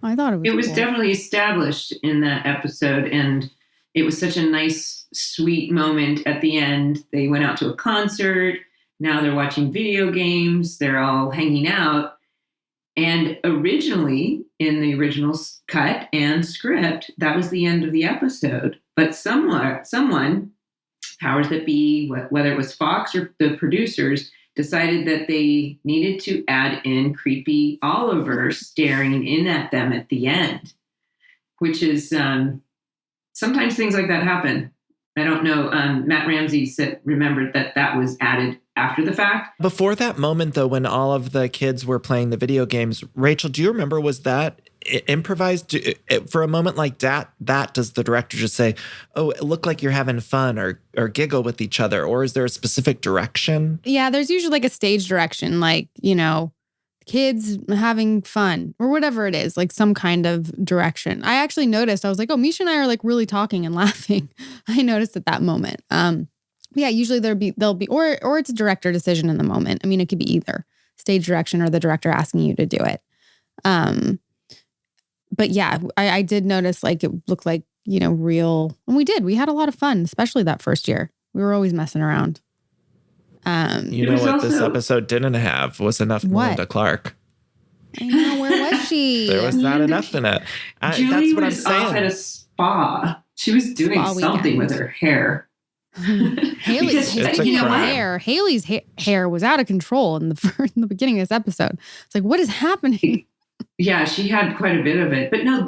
I thought it was definitely established in that episode, and it was such a nice, sweet moment at the end. They went out to a concert. Now they're watching video games. They're all hanging out. And originally, in the original cut and script, that was the end of the episode. But someone, powers that be, whether it was Fox or the producers, decided that they needed to add in creepy Oliver staring in at them at the end, which is sometimes things like that happen. I don't know. Matt Ramsey remembered that was added after the fact. Before that moment, though, when all of the kids were playing the video games, Rachel, do you remember, was that improvised? For a moment like that, does the director just say, oh, it looked like you're having fun or giggle with each other? Or is there a specific direction? Yeah, there's usually like a stage direction, like, kids having fun or whatever it is, like some kind of direction. I actually noticed, I was like, oh, Misha and I are like really talking and laughing. I noticed at that moment. Yeah, usually there'll be, or it's a director decision in the moment. I mean, it could be either stage direction or the director asking you to do it. But yeah, I did notice like it looked like, real. And we had a lot of fun, especially that first year. We were always messing around. You know what this episode didn't have was enough Melinda Clark. I know, where was she? There was not enough in it. Julie that's what was I'm saying. off at a spa. She was doing something with her hair. Haley's hair was out of control in the beginning of this episode. It's like, what is happening? Yeah, she had quite a bit of it. But no,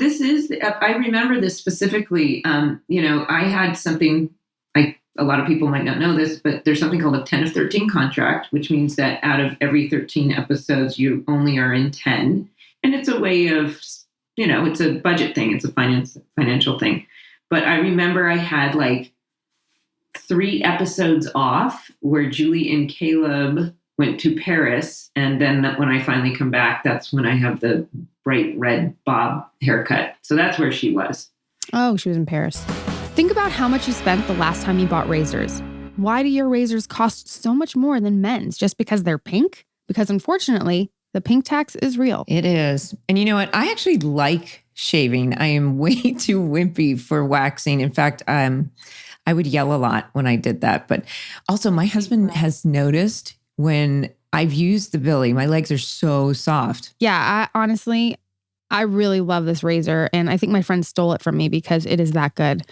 I remember this specifically. I had something, a lot of people might not know this, but there's something called a 10 of 13 contract, which means that out of every 13 episodes, you only are in 10. And it's a way of, it's a budget thing. It's a financial thing. But I remember I had like 3 episodes off where Julie and Caleb went to Paris. And then when I finally come back, that's when I have the bright red bob haircut. So that's where she was. Oh, she was in Paris. Think about how much you spent the last time you bought razors. Why do your razors cost so much more than men's? Just because they're pink? Because unfortunately, the pink tax is real. It is. And you know what? I actually like shaving. I am way too wimpy for waxing. In fact, I would yell a lot when I did that. But also my husband has noticed when I've used the Billy, my legs are so soft. Yeah, I really love this razor. And I think my friend stole it from me because it is that good.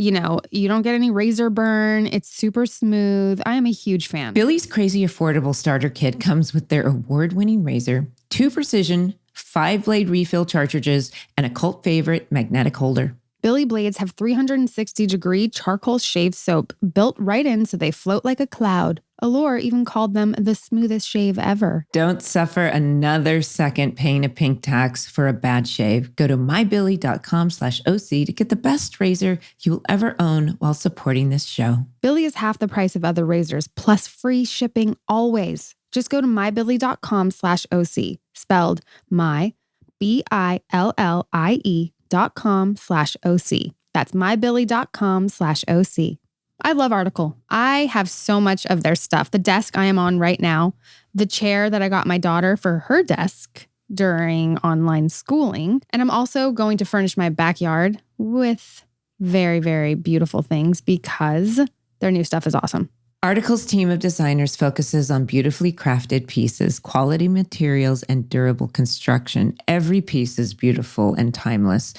You don't get any razor burn. It's super smooth. I am a huge fan. Billy's crazy affordable starter kit comes with their award-winning razor, 2 precision, 5-blade refill cartridges, and a cult favorite magnetic holder. Billy blades have 360-degree charcoal shave soap built right in so they float like a cloud. Allure even called them the smoothest shave ever. Don't suffer another second paying a pink tax for a bad shave. Go to mybilly.com/OC to get the best razor you will ever own while supporting this show. Billy is half the price of other razors, plus free shipping always. Just go to mybilly.com/OC, spelled my, BILLIE.com/OC. That's mybilly.com/OC. I love Article. I have so much of their stuff. The desk I am on right now, the chair that I got my daughter for her desk during online schooling. And I'm also going to furnish my backyard with very, very beautiful things because their new stuff is awesome. Article's team of designers focuses on beautifully crafted pieces, quality materials, and durable construction. Every piece is beautiful and timeless.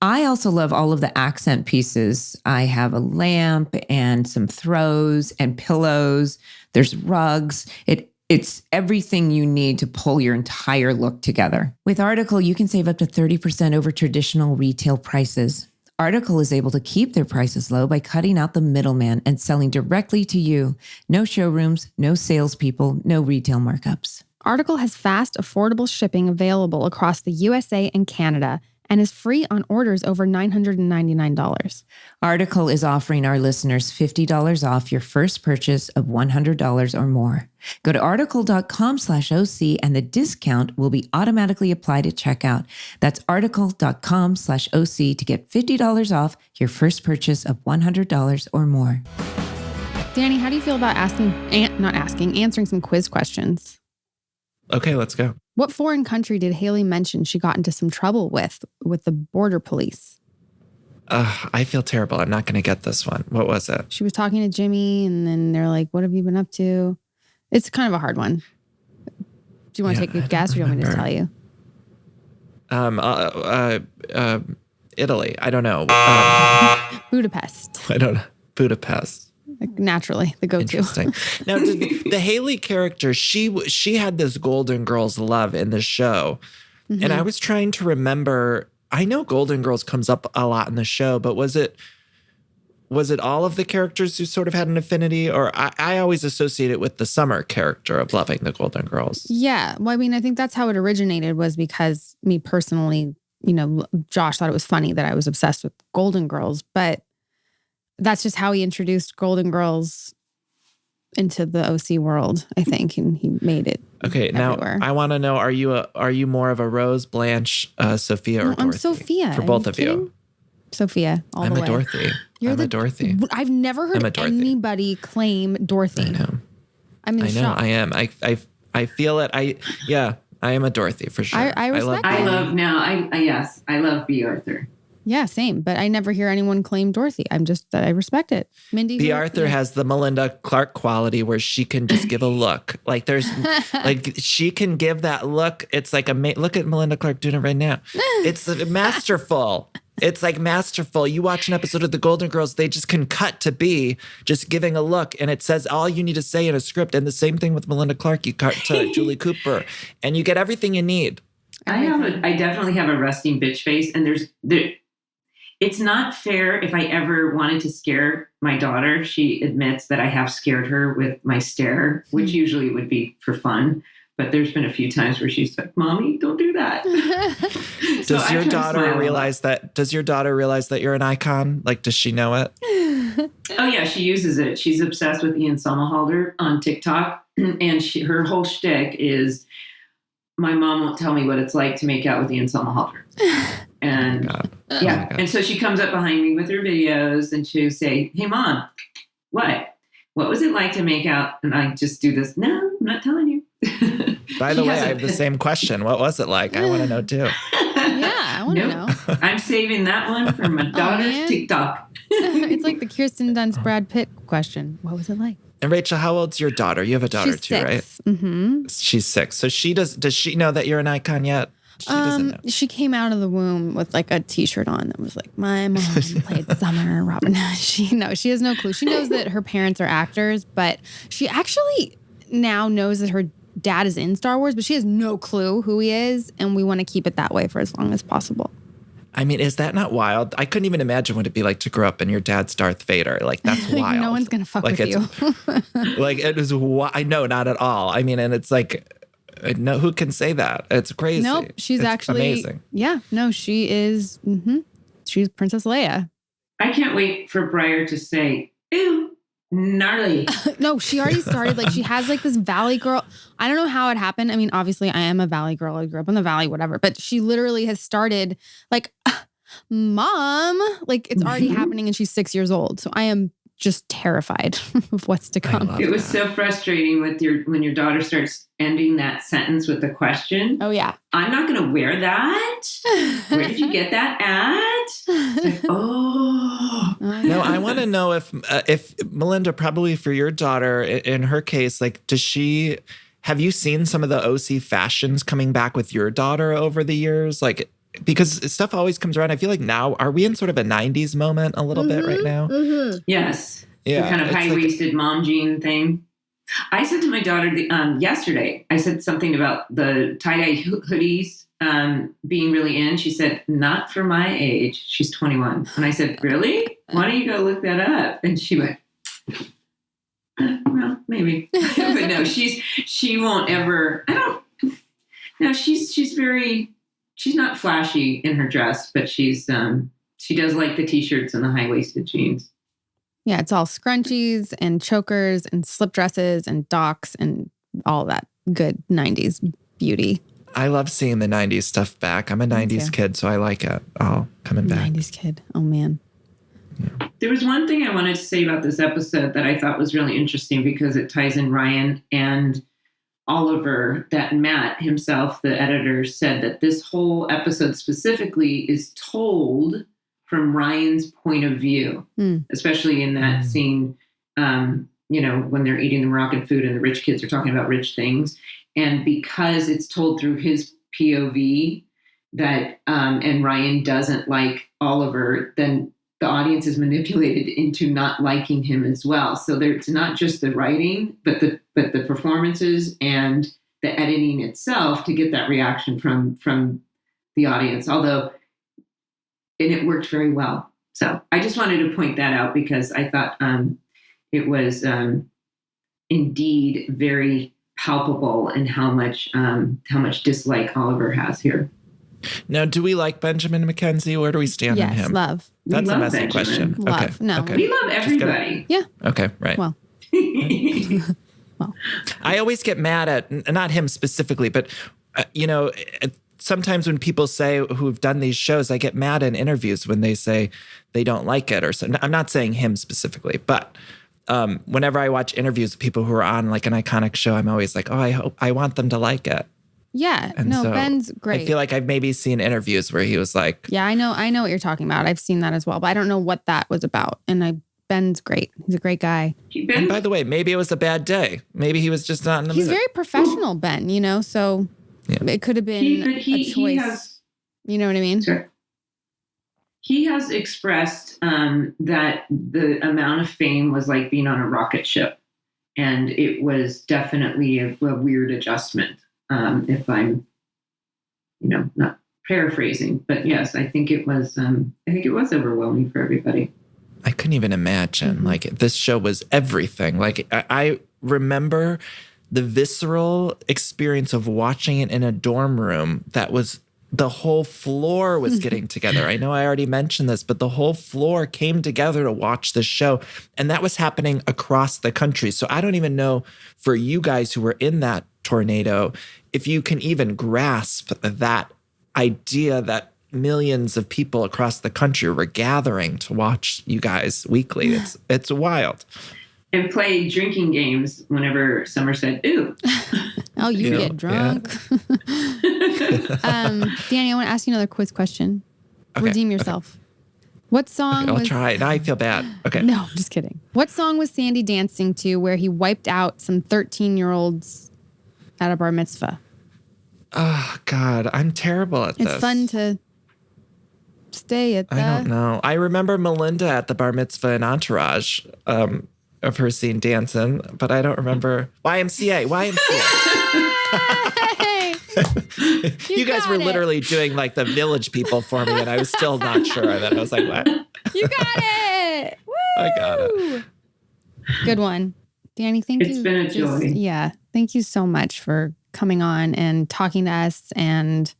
I also love all of the accent pieces. I have a lamp and some throws and pillows. There's rugs. It's everything you need to pull your entire look together. With Article, you can save up to 30% over traditional retail prices. Article is able to keep their prices low by cutting out the middleman and selling directly to you. No showrooms, no salespeople, no retail markups. Article has fast, affordable shipping available across the USA and Canada, and is free on orders over $999. Article is offering our listeners $50 off your first purchase of $100 or more. Go to article.com/OC and the discount will be automatically applied at checkout. That's article.com/OC to get $50 off your first purchase of $100 or more. Danny, how do you feel about answering some quiz questions? Okay, let's go. What foreign country did Haley mention she got into some trouble with the border police? I feel terrible. I'm not going to get this one. What was it? She was talking to Jimmy, and then they're like, what have you been up to? It's kind of a hard one. Do you want to take a guess, or do you want me to tell you? Italy. I don't know. Budapest. I don't know. Budapest. Like, naturally, the go-to. Interesting. Now, the Haley character, she had this Golden Girls love in the show. Mm-hmm. And I was trying to remember, I know Golden Girls comes up a lot in the show, but was it all of the characters who sort of had an affinity? Or I always associate it with the Summer character of loving the Golden Girls. Yeah. Well, I mean, I think that's how it originated, was because me personally, Josh thought it was funny that I was obsessed with Golden Girls, but that's just how he introduced Golden Girls into the OC world, I think, and he made it. Okay, everywhere. Now I want to know: are you more of a Rose, Blanche, Sophia, or Dorothy? I'm Sophia. For both of you. Sophia, all the way. I'm a Dorothy. I'm a Dorothy. I've never heard anybody claim Dorothy. I know. I'm in shock. I am. I feel it. I am a Dorothy for sure. I respect it. I love B. Arthur. Yeah, same. But I never hear anyone claim Dorothy. I respect it. Mindy. B. Arthur has the Melinda Clark quality where she can just give a look. Like she can give that look. It's like look at Melinda Clark doing it right now. It's masterful. It's like masterful. You watch an episode of The Golden Girls, they just can cut to B just giving a look, and it says all you need to say in a script. And the same thing with Melinda Clark. You cut to Julie Cooper, and you get everything you need. I definitely have a resting bitch face, and it's not fair. If I ever wanted to scare my daughter, she admits that I have scared her with my stare, which usually would be for fun. But there's been a few times where she's like, "Mommy, don't do that." Does your daughter realize that? Does your daughter realize that you're an icon? Like, does she know it? Oh yeah, she uses it. She's obsessed with Ian Somerhalder on TikTok, and her whole shtick is, "My mom won't tell me what it's like to make out with Ian Somerhalder." And and so she comes up behind me with her videos, and she'll say, "Hey, Mom, what was it like to make out?" And I just do this. No, I'm not telling you. By the way, I have the same question. What was it like? I want to know too. Yeah, I want to know. I'm saving that one for my daughter's TikTok. It's like the Kirsten Dunst Brad Pitt question. What was it like? And Rachel, how old's your daughter? You have a daughter She's too, 6. right? Mm-hmm. She's 6. So does she know that you're an icon yet? She doesn't know. She came out of the womb with like a t-shirt on that was like, "My mom played Summer Robin." She has no clue. She knows that her parents are actors, but she actually now knows that her dad is in Star Wars, but she has no clue who he is, and we want to keep it that way for as long as possible. I mean, is that not wild? I couldn't even imagine what it'd be like to grow up and your dad's Darth Vader. Like, that's wild. No one's going to fuck with you. Like, it is, I know, not at all. I mean, and it's like, no, who can say that? It's crazy. Nope. She's actually amazing. Yeah, no, she is. She's Princess Leia. I can't wait for Briar to say, "Ew, gnarly." No, she already started. Like, she has like this Valley girl. I don't know how it happened. I mean, obviously I am a Valley girl. I grew up in the Valley, whatever. But she literally has started like, "Mom," like it's already happening, and she's 6 years old. So I am just terrified of what's to come. It was so frustrating when your daughter starts ending that sentence with a question. Oh yeah. "I'm not going to wear that. Where did you get that at?" Like, oh. No, I want to know if Melinda, probably for your daughter, in her case, like, have you seen some of the OC fashions coming back with your daughter over the years? Like, because stuff always comes around. I feel like now, are we in sort of a 90s moment a little bit right now? Yes. Yeah. The kind of high-waisted mom jean thing. I said to my daughter yesterday, I said something about the tie-dye hoodies being really in. She said, "Not for my age." She's 21. And I said, "Really? Why don't you go look that up?" And she went, "Well, maybe." But no, she won't ever. She's not flashy in her dress, but she does like the t-shirts and the high-waisted jeans. Yeah, it's all scrunchies and chokers and slip dresses and docks and all that good 90s beauty. I love seeing the 90s stuff back. I'm a 90s kid, so I like it all coming back. 90s kid. Oh, man. Yeah. There was one thing I wanted to say about this episode that I thought was really interesting because it ties in Ryan and Oliver, that Matt himself, the editor, said that this whole episode specifically is told from Ryan's point of view, especially in that scene, when they're eating the Moroccan food and the rich kids are talking about rich things. And because it's told through his POV that, and Ryan doesn't like Oliver, then the audience is manipulated into not liking him as well. So it's not just the writing, but the performances and the editing itself to get that reaction from the audience. And it worked very well. So I just wanted to point that out because I thought it was indeed very palpable in how much dislike Oliver has here. Now, do we like Benjamin McKenzie? Where do we stand on him? Yes, love. That's a messy Benjamin. question. Love. Okay. No. Okay. We love everybody. Yeah. Okay, right. Well. I always get mad at, not him specifically, but, sometimes when people say who've done these shows, I get mad in interviews when they say they don't like it or so. I'm not saying him specifically, but whenever I watch interviews with people who are on like an iconic show, I'm always like, I want them to like it. Yeah. And so Ben's great. I feel like I've maybe seen interviews where he was like, yeah, I know what you're talking about. I've seen that as well, but I don't know what that was about. And Ben's great. He's a great guy. And by the way, maybe it was a bad day. Maybe he was just not in the mood. He's very professional, Ben, so it could have been a choice. You know what I mean? Sure. He has expressed that the amount of fame was like being on a rocket ship. And it was definitely a weird adjustment, if I'm not paraphrasing, but yes, I think it was overwhelming for everybody. I couldn't even imagine. Like, this show was everything. Like, I remember the visceral experience of watching it in a dorm room. That was, the whole floor was getting together. I know I already mentioned this, but the whole floor came together to watch this show. And that was happening across the country. So I don't even know, for you guys who were in that tornado, if you can even grasp that idea that millions of people across the country were gathering to watch you guys weekly. It's wild. And play drinking games whenever Summer said, ooh. Oh, you get drunk. Danny, I want to ask you another quiz question. Okay, redeem yourself. Okay. What song I'll try. Now I feel bad. Okay. No, I'm just kidding. What song was Sandy dancing to where he wiped out some 13-year-olds at a bar mitzvah? Oh, God. I'm terrible at this. It's fun to stay at that. I don't know. I remember Melinda at the bar mitzvah in Entourage of her scene dancing, but I don't remember. YMCA. You guys were literally doing like the Village People for me, and I was still not sure. And I was like, what? You got it. Woo! I got it. Good one. Danny, thank you. It's been a joy. Yeah. Thank you so much for coming on and talking to us. And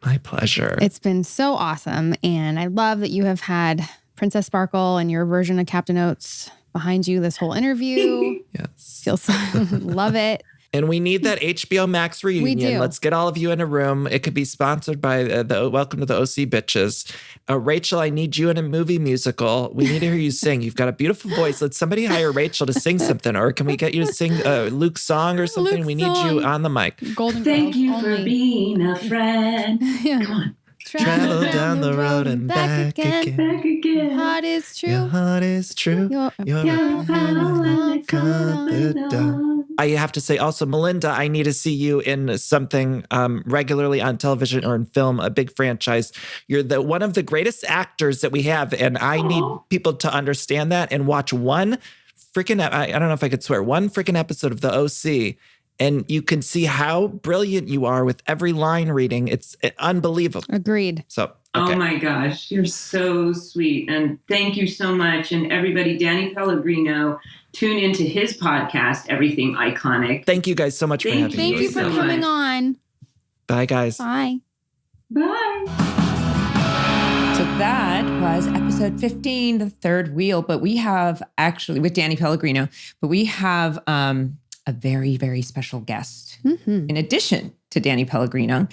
my pleasure. It's been so awesome. And I love that you have had Princess Sparkle and your version of Captain Oates behind you this whole interview. Yes. Feels so, love it. And we need that HBO Max reunion. We do. Let's get all of you in a room. It could be sponsored by the Welcome to the OC Bitches. Rachel, I need you in a movie musical. We need to hear you sing. You've got a beautiful voice. Let somebody hire Rachel to sing something. Or can we get you to sing Luke's song or something? Luke's we need song. you on the mic. Golden Thank Girls you only. for being a friend. Yeah. Come on. Travel down the road and back again. Back again. Heart is true. Your heart is true. Your I have to say also, Melinda, I need to see you in something regularly on television or in film, a big franchise. You're one of the greatest actors that we have. And I need people to understand that and watch one freaking, I don't know if I could swear, one freaking episode of the OC. And you can see how brilliant you are with every line reading. It's unbelievable. Agreed. So, okay. Oh my gosh, you're so sweet. And thank you so much. And everybody, Danny Pellegrino, tune into his podcast, Everything Iconic. Thank you guys so much for having me. Thank you for coming on. Bye, guys. Bye. Bye. So that was episode 15, The Third Wheel. But we have actually, with Danny Pellegrino, but we have a very, very special guest. Mm-hmm. In addition to Danny Pellegrino,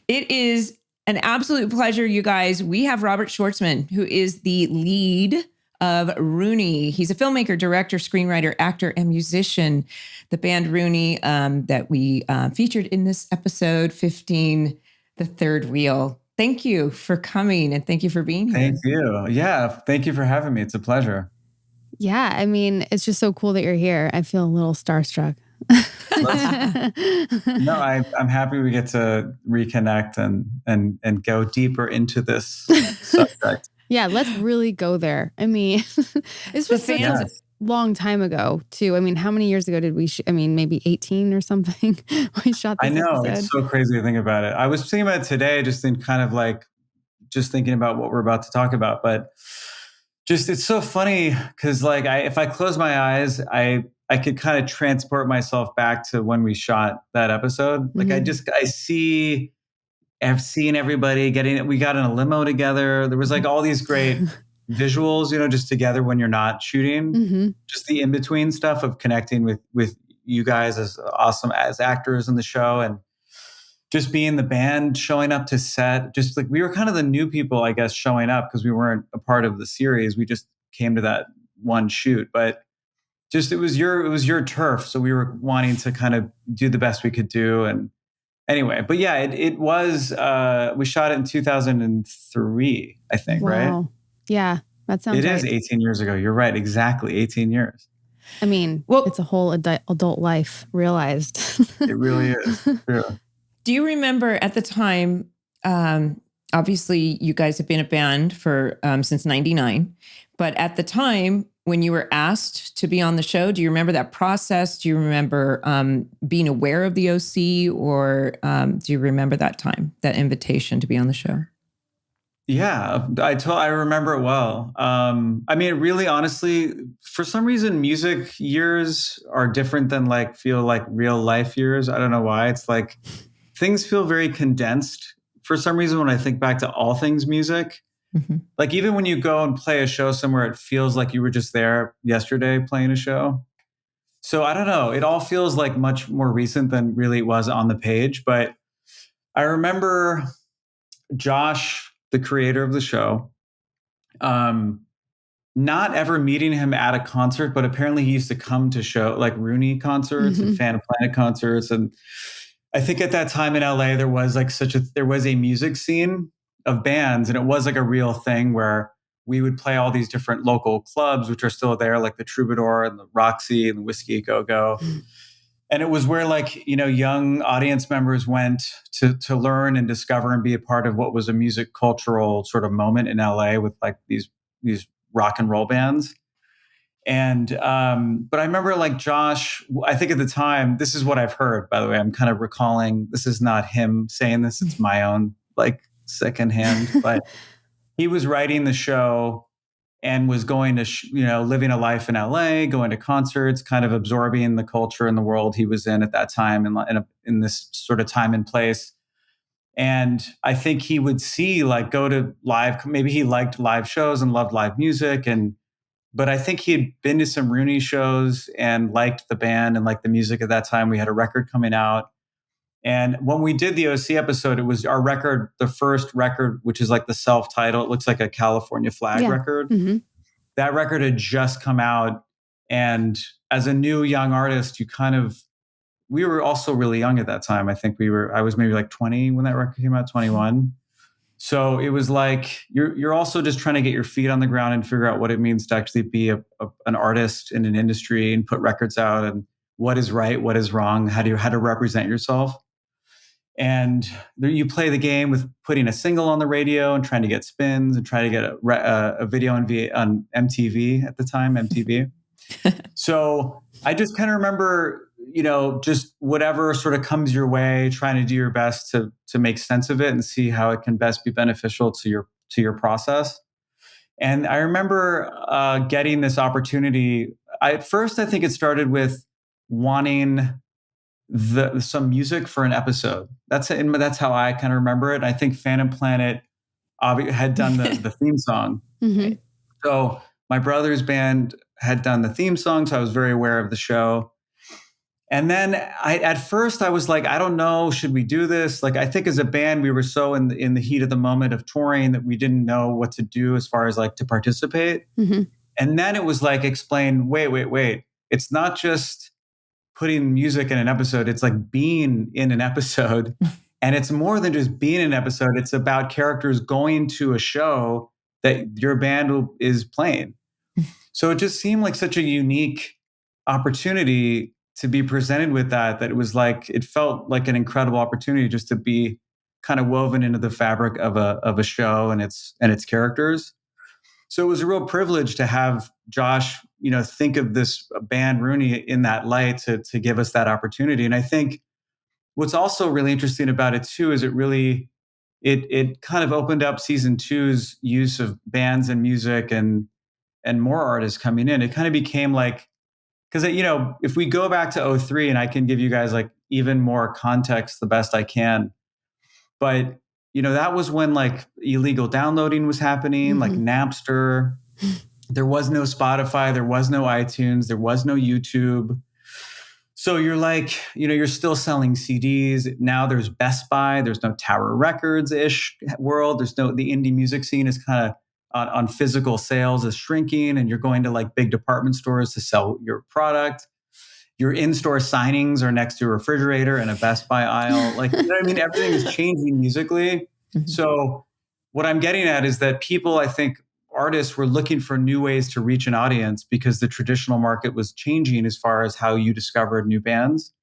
it is an absolute pleasure, you guys. We have Robert Schwartzman, who is the lead of Rooney. He's a filmmaker, director, screenwriter, actor, and musician. The band Rooney that we featured in this episode 15, The Third Wheel. Thank you for coming and thank you for being here. Thank you. Yeah, thank you for having me. It's a pleasure. Yeah, I mean, it's just so cool that you're here. I feel a little starstruck. No, I'm happy we get to reconnect and go deeper into this subject. Yeah, let's really go there. I mean, this was such a long time ago, too. I mean, how many years ago did we maybe 18 or something? We shot this episode. It's so crazy to think about it. I was thinking about it today, just in kind of like, just thinking about what we're about to talk about. But just, it's so funny because like, if I close my eyes, I could kind of transport myself back to when we shot that episode. Like I've seen everybody we got in a limo together. There was like all these great visuals, just together when you're not shooting, just the in-between stuff of connecting with you guys as awesome as actors in the show and just being the band showing up to set. Just like we were kind of the new people, I guess, showing up because we weren't a part of the series. We just came to that one shoot, but just it was your turf, so we were wanting to kind of do the best we could do. And anyway, but yeah, it was we shot it in 2003, I think. Wow. Right? Yeah, that sounds It right. is 18 years ago. You're right, exactly 18 years. I mean, it's a whole adult life realized. It really is. Yeah. Do you remember at the time, obviously you guys have been a band for since 99, but at the time when you were asked to be on the show? Do you remember that process? Do you remember being aware of the OC, or do you remember that time, that invitation to be on the show? Yeah, I remember it well. I mean, really, honestly, for some reason, music years are different than feel like real life years. I don't know why. It's like things feel very condensed for some reason when I think back to all things music. Mm-hmm. Like even when you go and play a show somewhere, it feels like you were just there yesterday playing a show. So I don't know. It all feels like much more recent than really it was on the page. But I remember Josh, the creator of the show, not ever meeting him at a concert, but apparently he used to come to show like Rooney concerts and Phantom Planet concerts. And I think at that time in LA, there was there was a music scene of bands, and it was like a real thing where we would play all these different local clubs, which are still there, like the Troubadour and the Roxy and the Whiskey Go Go. And it was where young audience members went to learn and discover and be a part of what was a music cultural sort of moment in LA with like these rock and roll bands. And but I remember Josh, I think at the time, this is what I've heard, by the way, I'm kind of recalling, this is not him saying this, it's my own secondhand, but he was writing the show and was going to, living a life in LA, going to concerts, kind of absorbing the culture and the world he was in at that time in this sort of time and place. And I think he would see go to live, maybe he liked live shows and loved live music. But I think he had been to some Rooney shows and liked the band and liked the music at that time. We had a record coming out. And when we did the OC episode, it was our record, the first record, which is like the self-title. It looks like a California flag record. Mm-hmm. That record had just come out. And as a new young artist, we were also really young at that time. I think I was maybe 20 when that record came out, 21. So it was you're also just trying to get your feet on the ground and figure out what it means to actually be an artist in an industry and put records out, and what is right, what is wrong, how to represent yourself. And you play the game with putting a single on the radio and trying to get spins and trying to get a video on MTV at the time, MTV. So I just kind of remember, just whatever sort of comes your way, trying to do your best to make sense of it and see how it can best be beneficial to your process. And I remember getting this opportunity. At first, I think it started with wanting some music for an episode. That's how I kind of remember it. I think Phantom Planet had done the theme song. Mm-hmm. So my brother's band had done the theme song, so I was very aware of the show. And then at first I was I don't know, should we do this? I think as a band, we were so in the heat of the moment of touring that we didn't know what to do as far as to participate. Mm-hmm. And then it was explain, wait. It's not just putting music in an episode. It's being in an episode. And it's more than just being in an episode. It's about characters going to a show that your band is playing. So it just seemed like such a unique opportunity to be presented with that it was it felt like an incredible opportunity just to be kind of woven into the fabric of a show and its characters. So it was a real privilege to have Josh, think of this band Rooney in that light to give us that opportunity. And I think what's also really interesting about it too is it kind of opened up season 2's use of bands and music and more artists coming in. It kind of became because if we go back to 2003, and I can give you guys even more context the best I can, but that was when illegal downloading was happening, mm-hmm. Napster. There was no Spotify, there was no iTunes, there was no YouTube. So you're you're still selling CDs. Now there's Best Buy, there's no Tower Records-ish world. There's the indie music scene is kind of on physical sales is shrinking, and you're going to big department stores to sell your product. Your in-store signings are next to a refrigerator and a Best Buy aisle. Everything is changing musically. Mm-hmm. So what I'm getting at is that people, I think artists were looking for new ways to reach an audience because the traditional market was changing as far as how you discovered new bands.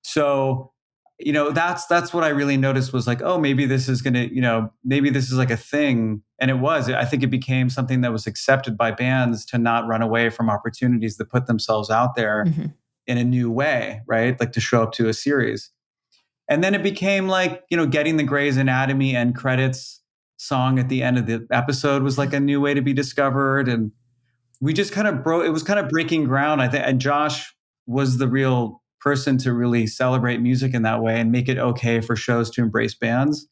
So that's what I really noticed was like, oh, maybe this is going to, maybe this is like a thing. And it was. I think it became something that was accepted by bands to not run away from opportunities to put themselves out there in a new way, right? Like to show up to a series. And then it became like, getting the Grey's Anatomy end credits song at the end of the episode was like a new way to be discovered. And we just kind of it was kind of breaking ground, I think. And Josh was the real person to really celebrate music in that way and make it okay for shows to embrace bands.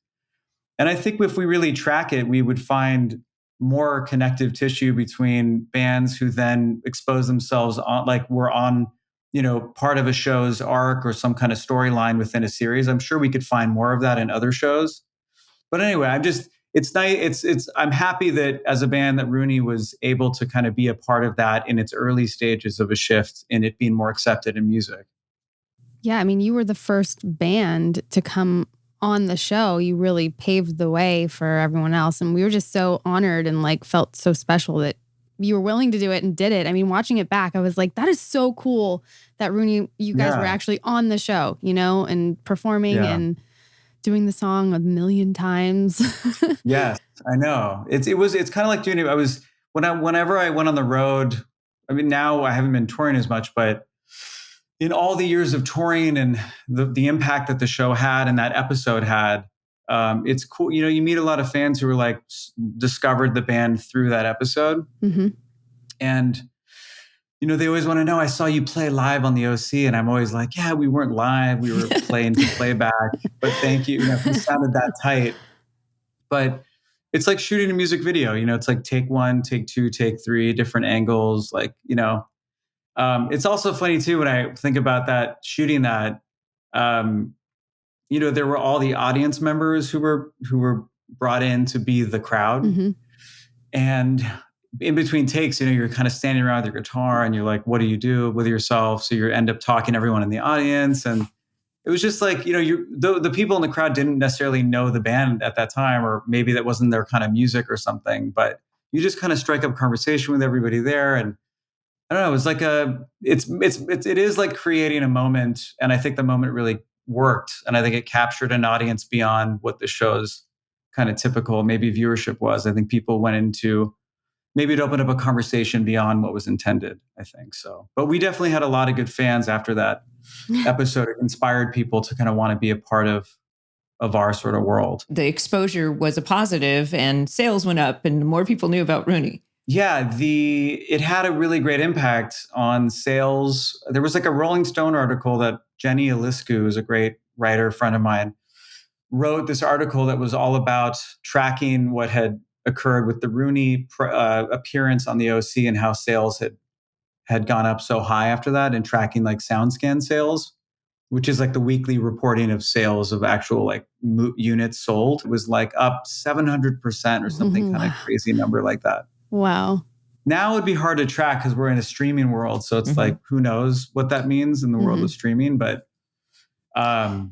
And I think if we really track it, we would find more connective tissue between bands who then expose themselves on, like we're on, part of a show's arc or some kind of storyline within a series. I'm sure we could find more of that in other shows. But anyway, it's nice. I'm happy that as a band that Rooney was able to kind of be a part of that in its early stages of a shift in it being more accepted in music. Yeah, I mean, you were the first band to come on the show. You really paved the way for everyone else. And we were just so honored and like felt so special that you were willing to do it and did it. I mean, watching it back, I was like, that is so cool that Rooney, you guys were actually on the show, and performing and doing the song a million times. Yes, I know. It's kind of like doing it. Whenever I went on the road, I mean, now I haven't been touring as much, but in all the years of touring and the impact that the show had and that episode had, it's cool. You meet a lot of fans who were like discovered the band through that episode. Mm-hmm. And, they always want to know, I saw you play live on the OC. And I'm always like, yeah, we weren't live. We were playing to playback, but thank you. It sounded that tight. But it's like shooting a music video, it's like take 1, take 2, take 3, different angles. Like, it's also funny too, when I think about that, shooting that, there were all the audience members who were brought in to be the crowd. Mm-hmm. And in between takes, you're kind of standing around with your guitar and you're like, what do you do with yourself? So you end up talking to everyone in the audience. And it was just like, the people in the crowd didn't necessarily know the band at that time, or maybe that wasn't their kind of music or something, but you just kind of strike up conversation with everybody there. And I don't know, it's like it is like creating a moment. And I think the moment really worked. And I think it captured an audience beyond what the show's kind of typical maybe viewership was. I think people went into, maybe it opened up a conversation beyond what was intended, I think so. But we definitely had a lot of good fans after that episode. It inspired people to kind of want to be a part of our sort of world. The exposure was a positive and sales went up and more people knew about Rooney. Yeah, it had a really great impact on sales. There was like a Rolling Stone article that Jenny Eliscu, who's a great writer friend of mine, wrote this article that was all about tracking what had occurred with the Rooney appearance on the OC and how sales had gone up so high after that, and tracking like SoundScan sales, which is like the weekly reporting of sales of actual like units sold. It was like up 700% or something kind of crazy number like that. Wow. Now it'd be hard to track because we're in a streaming world. So it's like, who knows what that means in the world of streaming. But I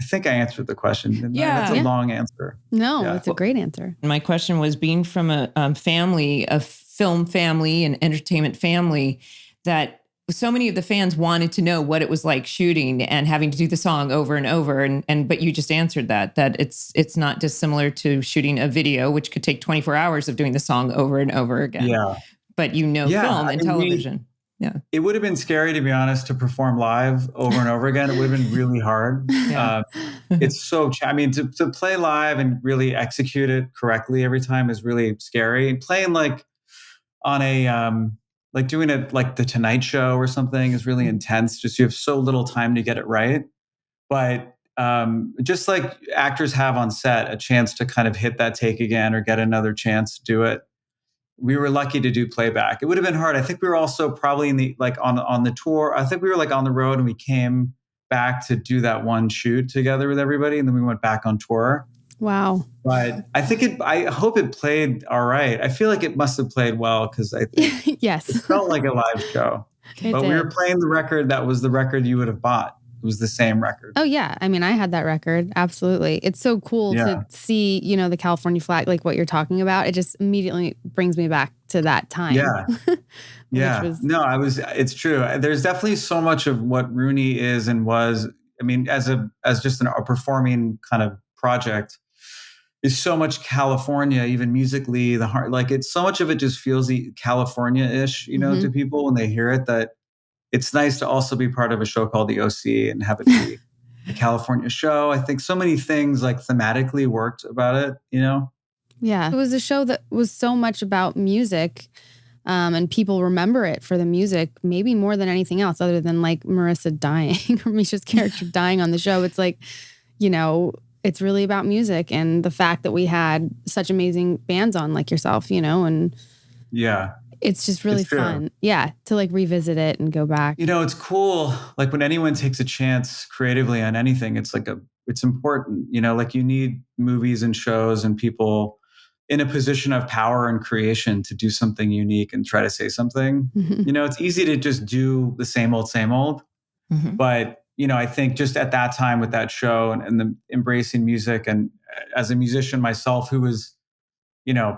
think I answered the question. Yeah. That's a long answer. No, it's a great answer. My question was, being from a family, a film family and entertainment family, that so many of the fans wanted to know what it was like shooting and having to do the song over and over. But you just answered that it's not dissimilar to shooting a video, which could take 24 hours of doing the song over and over again. Yeah. But film and television. It would have been scary, to be honest, to perform live over and over again. It would have been really hard. Yeah. It's so, to play live and really execute it correctly every time is really scary. And playing like on a, like doing it like the Tonight Show or something is really intense. Just you have so little time to get it right. But just like actors have on set, a chance to kind of hit that take again or get another chance to do it. We were lucky to do playback. It would have been hard. I think we were also probably in the on the tour. I think we were like on the road and we came back to do that one shoot together with everybody, and then we went back on tour. Wow. But I hope it played all right. I feel like it must have played well because I think yes, it felt like a live show. We were playing the record that was the record you would have bought. It was the same record. Oh, yeah. I mean, I had that record. Absolutely. It's so cool to see, the California flag, like what you're talking about. It just immediately brings me back to that time. Yeah. Yeah. It's true. There's definitely so much of what Rooney is and was. I mean, as just a performing kind of project, is so much California, even musically, the heart, like it's so much of it just feels California-ish, to people when they hear it, that it's nice to also be part of a show called The OC and have it be a California show. I think so many things like thematically worked about it, Yeah. It was a show that was so much about music, and people remember it for the music, maybe more than anything else, other than like Marissa dying or Misha's character dying on the show. It's like, it's really about music and the fact that we had such amazing bands on like yourself, and yeah, it's just really fun. Yeah. To like revisit it and go back. It's cool. Like when anyone takes a chance creatively on anything, it's like it's important, like you need movies and shows and people in a position of power and creation to do something unique and try to say something. It's easy to just do the same old, but I think just at that time with that show and the embracing music, and as a musician myself who was,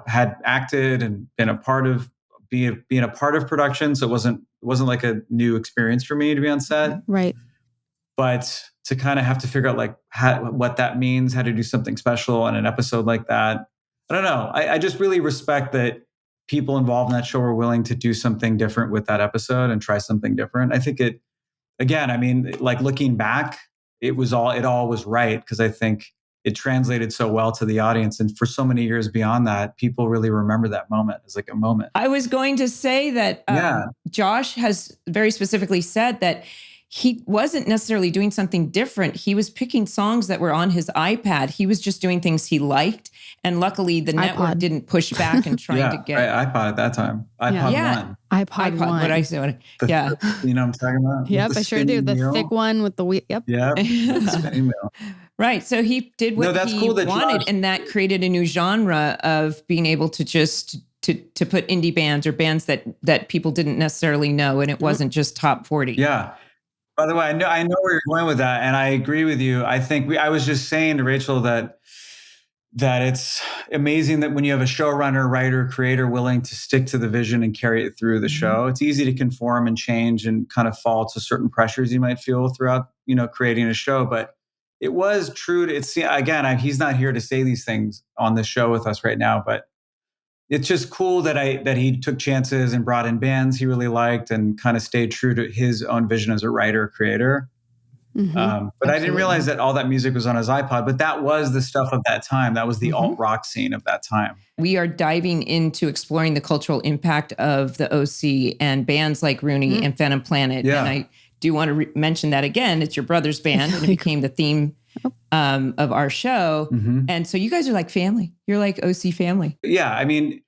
had acted and been a part of being a part of production. So it wasn't like a new experience for me to be on set. Right. But to kind of have to figure out like what that means, how to do something special on an episode like that. I don't know. I just really respect that people involved in that show were willing to do something different with that episode and try something different. I think again, I mean, like looking back, it all was right, because I think it translated so well to the audience. And for so many years beyond that, people really remember that moment as like a moment. I was going to say that Josh has very specifically said that he wasn't necessarily doing something different. He was picking songs that were on his iPad. He was just doing things he liked. And luckily the network didn't push back and try to get... Right, iPod at that time. iPod 1. iPod 1. What I say? Yeah. You know what I'm talking about? Yep, I sure do. The thick one with the wheel. Yep. Yeah. Spinning wheel. Right. So he did what he wanted, and that created a new genre of being able to just to put indie bands or bands that people didn't necessarily know, and it wasn't just top 40. Yeah. By the way, I know where you're going with that, and I agree with you. I think I was just saying to Rachel that it's amazing that when you have a showrunner, writer, creator willing to stick to the vision and carry it through the show, it's easy to conform and change and kind of fall to certain pressures you might feel throughout, creating a show. But it was true again, he's not here to say these things on the show with us right now, but it's just cool that he took chances and brought in bands he really liked and kind of stayed true to his own vision as a writer, creator. But I didn't realize that all that music was on his iPod, but that was the stuff of that time. That was the alt rock scene of that time. We are diving into exploring the cultural impact of the OC and bands like Rooney and Phantom Planet. Yeah. And I do want to mention that again. It's your brother's band, and it became the theme of our show. And so you guys are like family. You're like OC family. Yeah. I mean,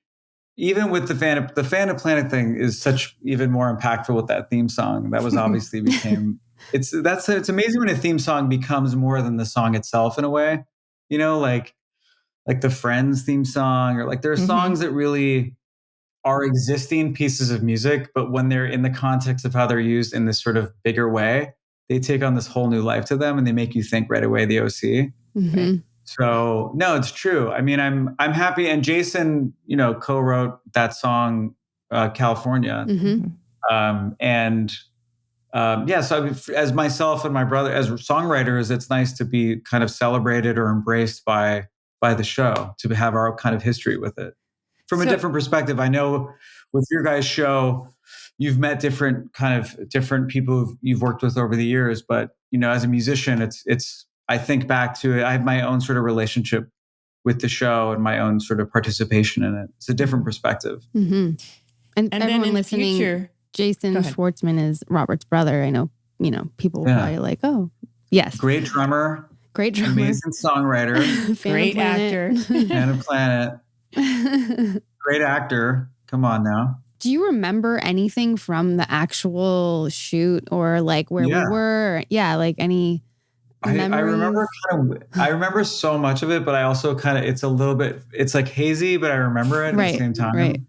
even with the Phantom Planet thing is such even more impactful with that theme song. That was obviously became... It's amazing when a theme song becomes more than the song itself in a way, like the Friends theme song, or like there are songs that really are existing pieces of music, but when they're in the context of how they're used in this sort of bigger way, they take on this whole new life to them and they make you think right away, the OC. So no, it's true. I mean, I'm happy. And Jason, co-wrote that song, California. So as myself and my brother, as songwriters, it's nice to be kind of celebrated or embraced by the show, to have our kind of history with it. From a different perspective, I know with your guys' show, you've met different people you've worked with over the years. But, as a musician, it's I think back to it, I have my own sort of relationship with the show and my own sort of participation in it. It's a different perspective. And everyone listening... Future, Jason Schwartzman is Robert's brother. I know, people will probably like, oh, yes. Great drummer. Amazing songwriter. Great actor. Phantom Planet. Great actor. Come on now. Do you remember anything from the actual shoot, or like where we were? Yeah, like any memories? I remember so much of it, but I also it's like hazy, but I remember it at the same time. Right.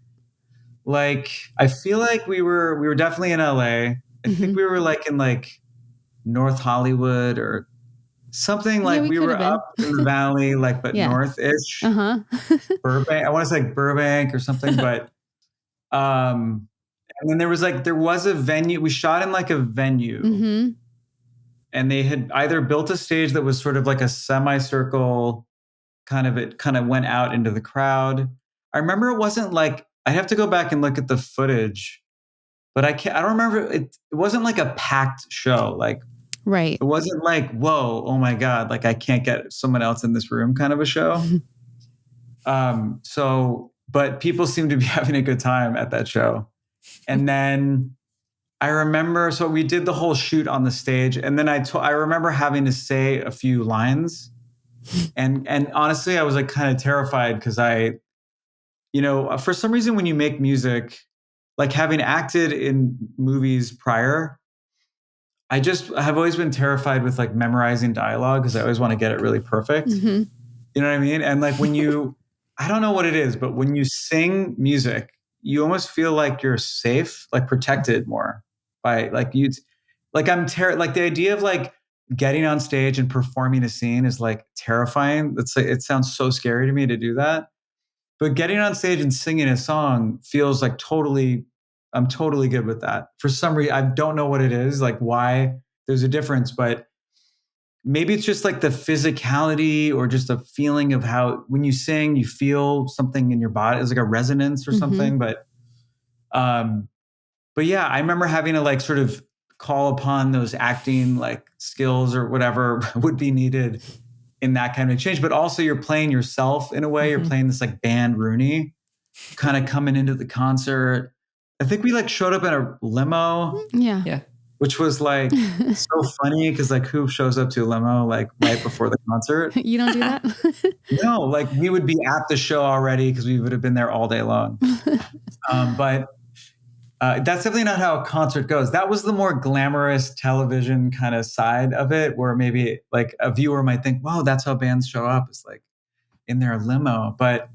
Like, I feel like we were definitely in LA. I think we were like in like North Hollywood or something. Like we were up in the valley, like, but north-ish. Burbank. I want to say like Burbank or something, but, and then there was a venue. We shot in like a venue. and they had either built a stage that was sort of like a semicircle, it kind of went out into the crowd. I remember it wasn't like, I'd have to go back and look at the footage, but I don't remember. It wasn't like a packed show. Like, right. It wasn't like, whoa, oh my God, like I can't get someone else in this room kind of a show. But people seem to be having a good time at that show. And then I remember, so we did the whole shoot on the stage, and then I remember having to say a few lines, and honestly, I was like kind of terrified because for some reason, when you make music, like having acted in movies prior, I have always been terrified with like memorizing dialogue because I always want to get it really perfect. Mm-hmm. You know what I mean? And like when I don't know what it is, but when you sing music, you almost feel like you're safe, like protected more by like like the idea of like getting on stage and performing a scene is like terrifying. It sounds so scary to me to do that. But getting on stage and singing a song feels like I'm totally good with that. For some reason, I don't know what it is, like why there's a difference, but maybe it's just like the physicality or just a feeling of how when you sing, you feel something in your body. It's like a resonance or something. But yeah, I remember having to like sort of call upon those acting like skills or whatever would be needed in that kind of exchange. But also you're playing yourself in a way. You're playing this like band Rooney kind of coming into the concert. I think we like showed up in a limo. Yeah. Which was like so funny because like who shows up to a limo like right before the concert? You don't do that? No, like we would be at the show already because we would have been there all day long. But that's definitely not how a concert goes. That was the more glamorous television kind of side of it, where maybe like a viewer might think, wow, that's how bands show up. It's like in their limo. But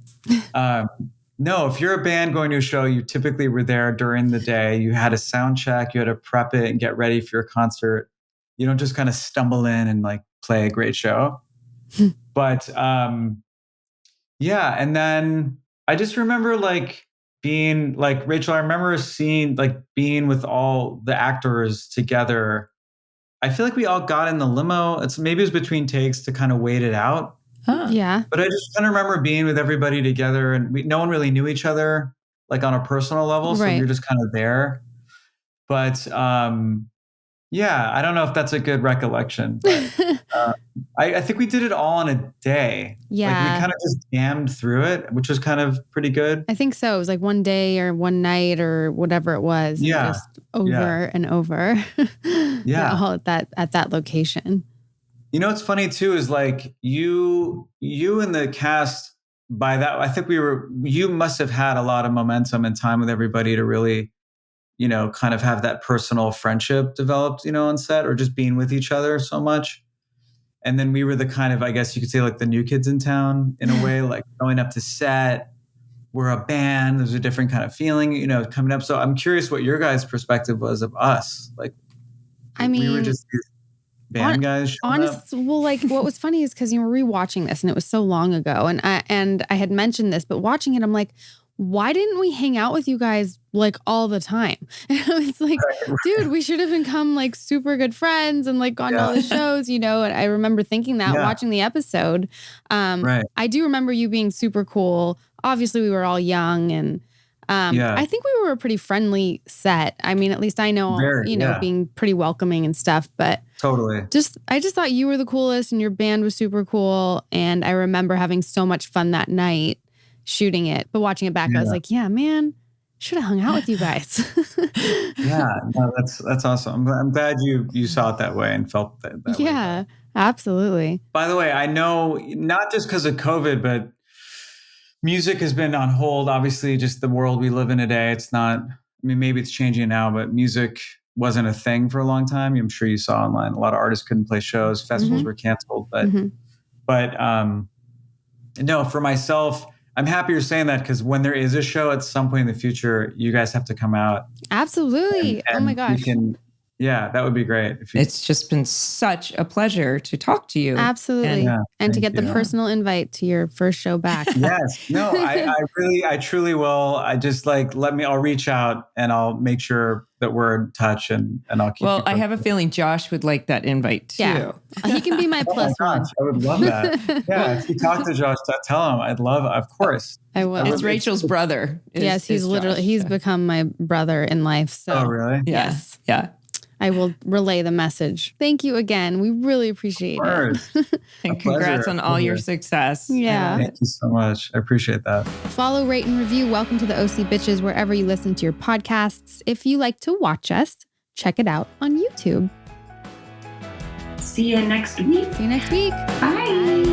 no, if you're a band going to a show, you typically were there during the day. You had a sound check, you had to prep it and get ready for your concert. You don't just kind of stumble in and like play a great show. But yeah, and then I just remember like being like, Rachel, I remember being with all the actors together. I feel like we all got in the limo. Maybe it was between takes to kind of wait it out. Huh. Yeah. But I just kind of remember being with everybody together, and no one really knew each other like on a personal level. So you're just kind of there. But yeah, I don't know if that's a good recollection. But, I think we did it all in a day. Yeah. Like we kind of just jammed through it, which was kind of pretty good. I think so. It was like one day or one night or whatever it was. Yeah. Just over and over. Yeah. All at that location. You know what's funny too is like you and the cast, by that, I think you must have had a lot of momentum and time with everybody to really, kind of have that personal friendship developed, on set, or just being with each other so much. And then we were the kind of, I guess you could say, like the new kids in town in a way, like going up to set. We're a band. There's a different kind of feeling, coming up. So I'm curious what your guys' perspective was of us. Like, we were just these band guys. Well, like what was funny is because you were rewatching this and it was so long ago, and I had mentioned this, but watching it, I'm like, why didn't we hang out with you guys like all the time? And I was like, dude, we should have become like super good friends and like gone to all the shows, And I remember thinking that watching the episode. I do remember you being super cool. Obviously, we were all young, and I think we were a pretty friendly set. I mean, at least I know, being pretty welcoming and stuff. But totally, I just thought you were the coolest, and your band was super cool. And I remember having so much fun that night shooting it. But watching it back, I was like, yeah, man, should have hung out with you guys. Yeah, no, that's awesome. I'm glad you saw it that way and felt that way. Yeah, absolutely. By the way, I know not just because of COVID, but music has been on hold. Obviously, just the world we live in today. It's not, maybe it's changing now, but music wasn't a thing for a long time. I'm sure you saw online. A lot of artists couldn't play shows. Festivals were canceled. But no, for myself, I'm happy you're saying that, because when there is a show at some point in the future, you guys have to come out. Absolutely. And oh my gosh. Yeah, that would be great. It's just been such a pleasure to talk to you. Absolutely. And to get the personal invite to your first show back. Yes. No, I truly will. I just I'll reach out and I'll make sure that we're in touch and I'll keep Well, I have a feeling Josh would like that invite too. Yeah. He can be my plus one. I would love that. Yeah. If you talk to Josh, tell him of course. I will. It's Rachel's brother. Yes, he's become my brother in life. So. Oh, really? Yes. Yeah. I will relay the message. Thank you again. We really appreciate it. And congrats on all your success. Yeah. Thank you so much. I appreciate that. Follow, rate, and review Welcome to the OC Bitches wherever you listen to your podcasts. If you like to watch us, check it out on YouTube. See you next week. See you next week. Bye.